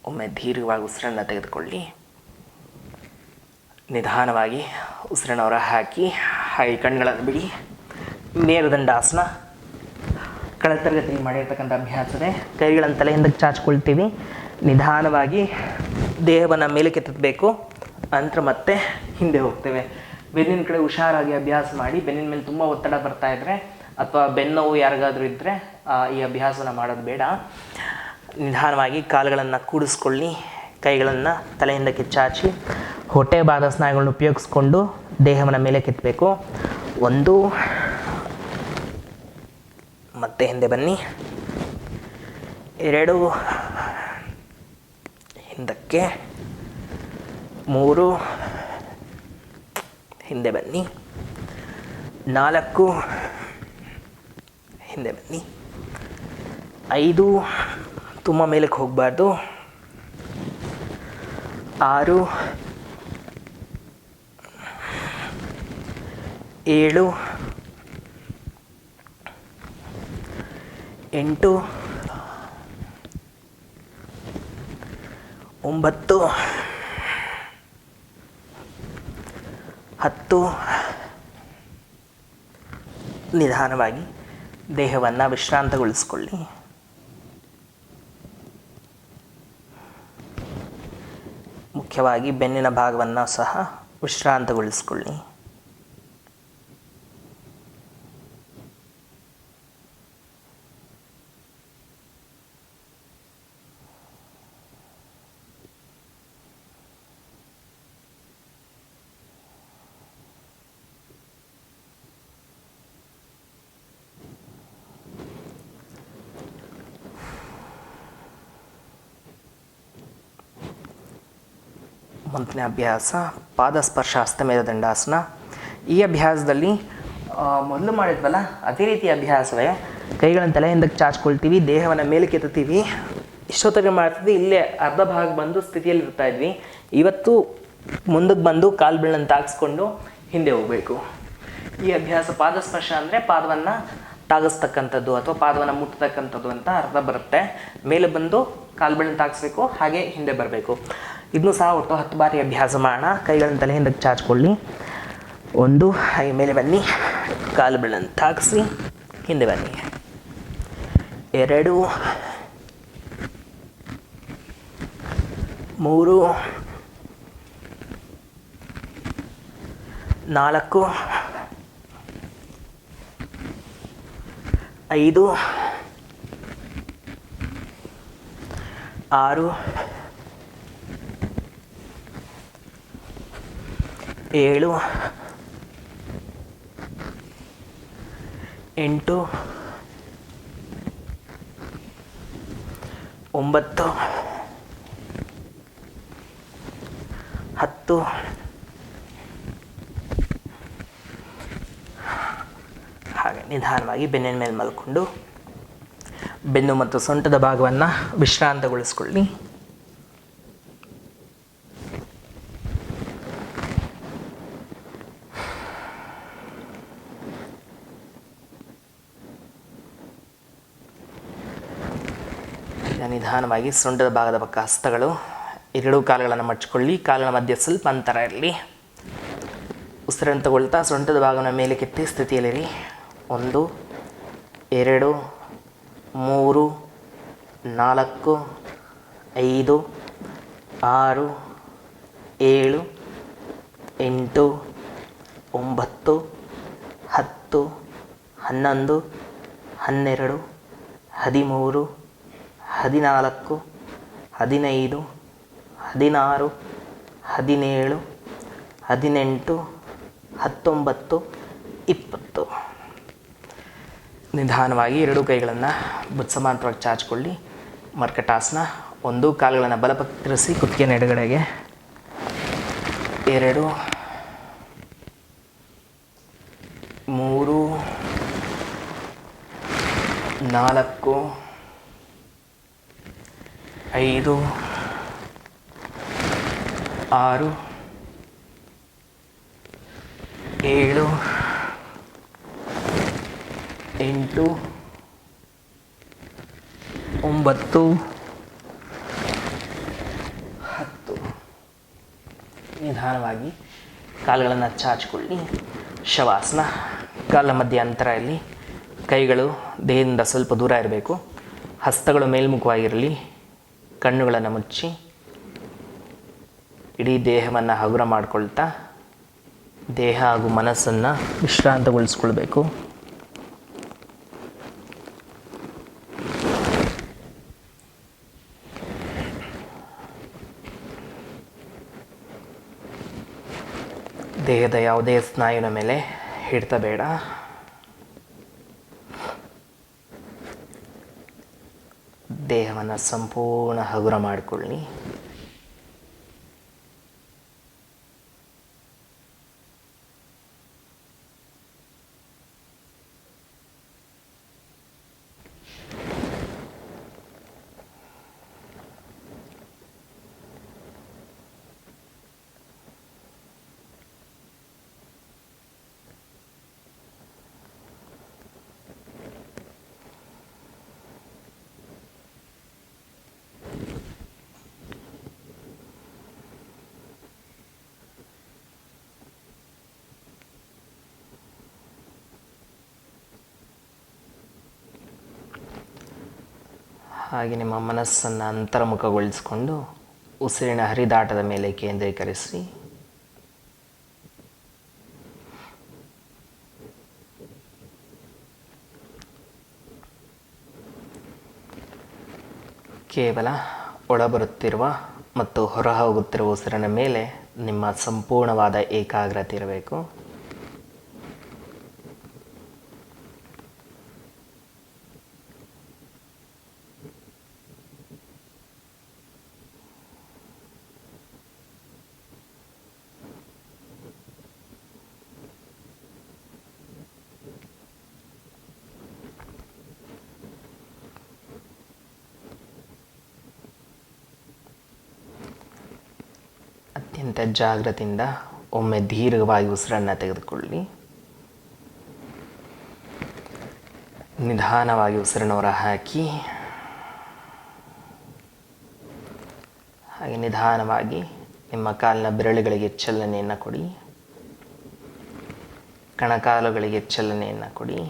ಒಮ್ಮೆ ದೀರ್ಘವಾಗಿ ಉಸಿರನ್ನು ತೆಗೆದುಕೊಳ್ಳಿ. ನಿಧಾನವಾಗಿ ಉಸಿರನ್ನು ಹೊರ ಹಾಕಿ ಹಾಗೆ ಕಣ್ಣುಗಳನ್ನು ಬಿಡಿ. ಮೇರುದಂಡಾಸನ ಕಳೆದ ತರಗತಿಯಲ್ಲಿ ಮಾಡಿರ್ತಕ್ಕಂಥ ಅಭ್ಯಾಸವೇ. ಕೈಗಳನ್ನು ತಲೆ ಹಿಂದಕ್ಕೆ ಚಾಚ್ಕೊಳ್ತೀವಿ. ನಿಧಾನವಾಗಿ ದೇಹವನ್ನು ಮೇಲಕ್ಕೆತ್ತಬೇಕು. ನಂತರ ಮತ್ತೆ ಹಿಂದೆ ಹೋಗ್ತೇವೆ. ಬೆನ್ನಿನ ಕಡೆ ಹುಷಾರಾಗಿ ಅಭ್ಯಾಸ ಮಾಡಿ. ಬೆನ್ನಿನ ಮೇಲೆ ತುಂಬ ಒತ್ತಡ ಬರ್ತಾ ಇದ್ದರೆ ಅಥವಾ ಬೆನ್ನೋವು ಯಾರಿಗಾದರೂ ಇದ್ದರೆ ಈ ಅಭ್ಯಾಸನ ಮಾಡೋದು ಬೇಡ. ನಿಧಾನವಾಗಿ ಕಾಲುಗಳನ್ನು ಕೂಡಿಸ್ಕೊಳ್ಳಿ. ಕೈಗಳನ್ನು ತಲೆ ಹಿಂದಕ್ಕೆ ಚಾಚಿ ಹೊಟ್ಟೆ ಭಾಗದ ಸ್ನಾಯುಗಳನ್ನು ಉಪಯೋಗಿಸ್ಕೊಂಡು ದೇಹವನ್ನು ಮೇಲೆ ಕೆತ್ತಬೇಕು. 1, ಮತ್ತೆ ಹಿಂದೆ ಬನ್ನಿ. 2, ಹಿಂದಕ್ಕೆ. 3, ಹಿಂದೆ ಬನ್ನಿ. 4, ಹಿಂದೆ ಬನ್ನಿ. 5, ತುಂಬ ಮೇಲಕ್ಕೆ ಹೋಗಬಾರ್ದು. 6, 7, 8, 9, 10. ನಿಧಾನವಾಗಿ ದೇಹವನ್ನು ವಿಶ್ರಾಂತಗೊಳಿಸ್ಕೊಳ್ಳಿ. ಮುಖ್ಯವಾಗಿ ಬೆನ್ನಿನ ಭಾಗವನ್ನು ಸಹ ವಿಶ್ರಾಂತಗೊಳಿಸ್ಕೊಳ್ಳಿ. ಮುಂದಿನ ಅಭ್ಯಾಸ ಪಾದಸ್ಪರ್ಶ ಹಸ್ತಮೇಧ ದಂಡಾಸನ. ಈ ಅಭ್ಯಾಸದಲ್ಲಿ ಮೊದಲು ಮಾಡಿದ್ವಲ್ಲ ಅದೇ ರೀತಿ ಅಭ್ಯಾಸವೇ. ಕೈಗಳನ್ನು ತಲೆ ಹಿಂದಕ್ಕೆ ಚಾಚ್ಕೊಳ್ತೀವಿ. ದೇಹವನ್ನು ಮೇಲಕ್ಕೆ ಎತ್ತುತ್ತೀವಿ. ಇಷ್ಟೊತ್ತಿಗೆ ಮಾಡ್ತಿದ್ವಿ ಇಲ್ಲೇ ಅರ್ಧ ಭಾಗ ಬಂದು ಸ್ಥಿತಿಯಲ್ಲಿ ಇರ್ತಾ ಇದ್ವಿ. ಇವತ್ತು ಮುಂದಕ್ಕೆ ಬಂದು ಕಾಲು ಬೆರಳನ್ನು ತಾಗಿಸ್ಕೊಂಡು ಹಿಂದೆ ಹೋಗಬೇಕು. ಈ ಅಭ್ಯಾಸ ಪಾದಸ್ಪರ್ಶ ಅಂದರೆ ಪಾದವನ್ನು ತಾಗಿಸ್ತಕ್ಕಂಥದ್ದು ಅಥವಾ ಪಾದವನ್ನು ಮುಟ್ಟತಕ್ಕಂಥದ್ದು ಅಂತ ಅರ್ಥ ಬರುತ್ತೆ. ಮೇಲೆ ಬಂದು ಕಾಲು ಬೆರಳನ್ನು ತಾಗಿಸ್ಬೇಕು, ಹಾಗೆ ಹಿಂದೆ ಬರಬೇಕು. ಇದನ್ನು ಸಹ ಒಟ್ಟು 10 ಬಾರಿ ಅಭ್ಯಾಸ ಮಾಡೋಣ. ಕೈಗಳನ್ನು ತಲೆ ಹಿಂದಕ್ಕೆ ಚಾಚ್ಕೊಳ್ಳಿ. 1, ಹಾಗೆ ಮೇಲೆ ಬನ್ನಿ. ಕಾಲು ಬೆರಳನ್ನು ತಾಗಿಸಿ ಹಿಂದೆ ಬನ್ನಿ. 2, 3, 4, 5, 6, 7, 8, 9, 10. ಹಾಗೆ ನಿಧಾನವಾಗಿ ಬೆನ್ನಿನ ಮೇಲೆ ಮಲ್ಕೊಂಡು ಬೆನ್ನು ಮತ್ತು ಸೊಂಟದ ಭಾಗವನ್ನು ವಿಶ್ರಾಂತಗೊಳಿಸ್ಕೊಳ್ಳಿ. ನಿಧಾನವಾಗಿ ಸೊಂಟದ ಭಾಗದ ಪಕ್ಕ ಹಸ್ತಗಳು, 2 ಕಾಲುಗಳನ್ನು ಮಡ್ಚಿಕೊಳ್ಳಿ. ಕಾಲಿನ ಮಧ್ಯೆ ಸ್ವಲ್ಪ ಅಂತರ ಇರಲಿ. ಉಸಿರನ್ನು ತಗೊಳ್ತಾ ಸೊಂಟದ ಭಾಗವನ್ನು ಮೇಲೆ ಕೆತ್ತಿ ಸ್ಥಿತಿಯಲ್ಲಿರಿ. 1, 2, 3, 4, 5, 6, 7, 8, 9, 10, 11, 12, 13, 14, 15, 16, 17, 18, 19, 20. ನಿಧಾನವಾಗಿ 2 ಕೈಗಳನ್ನು ಬುತ್ಸಮಾಂತರವಾಗಿ ಚಾಚಿಕೊಳ್ಳಿ. ಮರ್ಕಟಾಸನ. 1, ಕಾಲುಗಳನ್ನು ಬಲಪಕ್ಕ ತಿರುಗಿಸಿ ಕುತ್ತಿಗೆನ ಎಡಗಡೆಗೆ. 2, 4 5 6 7 8 9 10. ನಿಧಾನವಾಗಿ ಕಾಲುಗಳನ್ನು ಚಾಚಿಕೊಳ್ಳಿ. ಶವಾಸನ. ಕಾಲ ಮಧ್ಯ ಅಂತರ ಇಲ್ಲಿ. ಕೈಗಳು ದೇಹದಿಂದ ಸ್ವಲ್ಪ ದೂರ ಇರಬೇಕು. ಹಸ್ತಗಳು ಮೇಲ್ಮುಖವಾಗಿರಲಿ. ಕಣ್ಣುಗಳನ್ನು ಮುಚ್ಚಿ ಇಡೀ ದೇಹವನ್ನು ಹಗುರ ಮಾಡಿಕೊಳ್ತಾ ದೇಹ ಹಾಗೂ ಮನಸ್ಸನ್ನು ವಿಶ್ರಾಂತಗೊಳಿಸ್ಕೊಳ್ಬೇಕು. ದೇಹದ ಯಾವುದೇ ಸ್ನಾಯುವಿನ ಮೇಲೆ ಹಿಡಿತ ಬೇಡ. ದೇಹವನ್ನು ಸಂಪೂರ್ಣ ಹಗುರ ಮಾಡಿಕೊಳ್ಳಿ. ಹಾಗೆ ನಿಮ್ಮ ಮನಸ್ಸನ್ನು ಅಂತರ್ಮುಖಗೊಳಿಸಿಕೊಂಡು ಉಸಿರಿನ ಹರಿದಾಟದ ಮೇಲೆ ಕೇಂದ್ರೀಕರಿಸಿ. ಕೇವಲ ಒಳಬರುತ್ತಿರುವ ಮತ್ತು ಹೊರಹೋಗುತ್ತಿರುವ ಉಸಿರಿನ ಮೇಲೆ ನಿಮ್ಮ ಸಂಪೂರ್ಣವಾದ ಏಕಾಗ್ರತೆ ಇರಬೇಕು. ಅತ್ಯಂತ ಜಾಗ್ರತೆಯಿಂದ ಒಮ್ಮೆ ದೀರ್ಘವಾಗಿ ಉಸಿರನ್ನು ತೆಗೆದುಕೊಳ್ಳಿ. ನಿಧಾನವಾಗಿ ಉಸಿರನ್ನು ಹೊರ ಹಾಕಿ. ಹಾಗೆ ನಿಧಾನವಾಗಿ ನಿಮ್ಮ ಕಾಲಿನ ಬೆರಳುಗಳಿಗೆ ಚಲನೆಯನ್ನು ಕೊಡಿ. ಕಣಕಾಲುಗಳಿಗೆ ಚಲನೆಯನ್ನು ಕೊಡಿ.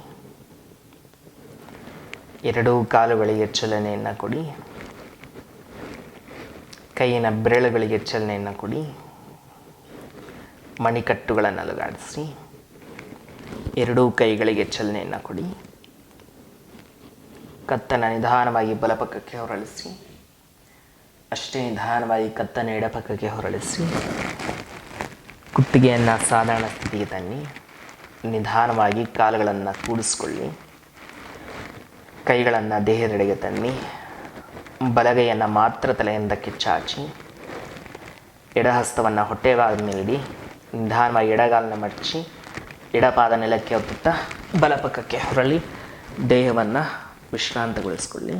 ಎರಡೂ ಕಾಲುಗಳಿಗೆ ಚಲನೆಯನ್ನು ಕೊಡಿ. ಕೈಯಿನ ಬೆರಳುಗಳಿಗೆ ಚಲನೆಯನ್ನು ಕೊಡಿ. ಮಣಿಕಟ್ಟುಗಳನ್ನು ಅಲುಗಾಡಿಸಿ. ಎರಡೂ ಕೈಗಳಿಗೆ ಚಲನೆಯನ್ನು ಕೊಡಿ. ಕತ್ತನ್ನು ನಿಧಾನವಾಗಿ ಬಲಪಕ್ಕಕ್ಕೆ ಹೊರಳಿಸಿ. ಅಷ್ಟೇ ನಿಧಾನವಾಗಿ ಕತ್ತನ್ನು ಎಡಪಕ್ಕಕ್ಕೆ ಹೊರಳಿಸಿ. ಕುತ್ತಿಗೆಯನ್ನು ಸಾಧಾರಣ ಸ್ಥಿತಿಗೆ ತನ್ನಿ. ನಿಧಾನವಾಗಿ ಕಾಲುಗಳನ್ನು ಕೂಡಿಸ್ಕೊಳ್ಳಿ. ಕೈಗಳನ್ನು ದೇಹದೆಡೆಗೆ ತನ್ನಿ. ಬಲಗೈಯನ್ನು ಮಾತ್ರ ತಲೆಯಿಂದಕ್ಕೆ ಚಾಚಿ. ಎಡಹಸ್ತವನ್ನು ಹೊಟ್ಟೆ ಭಾಗದ ಮೇಲೆ ಇಡಿ. ನಿಧಾನವಾಗಿ ಎಡಗಾಲನ್ನು ಮಡಚಿ ಎಡಪಾದ ನೆಲಕ್ಕೆ ಒತ್ತುತ್ತಾ ಬಲಪಕ್ಕಕ್ಕೆ ಹೊರಳಿ ದೇಹವನ್ನು ವಿಶ್ರಾಂತಗೊಳಿಸ್ಕೊಳ್ಳಿ.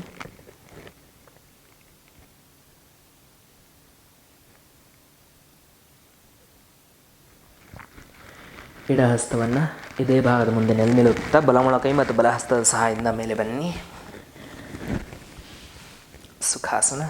ಎಡಹಸ್ತವನ್ನು ಇದೇ ಭಾಗದ ಮುಂದೆ ನಿಲ್ಲುತ್ತಾ ಬಲಮೊಳಕೈ ಮತ್ತು ಬಲಹಸ್ತದ ಸಹಾಯದಿಂದ ಮೇಲೆ ಬನ್ನಿ. ಸುಖಾಸನ.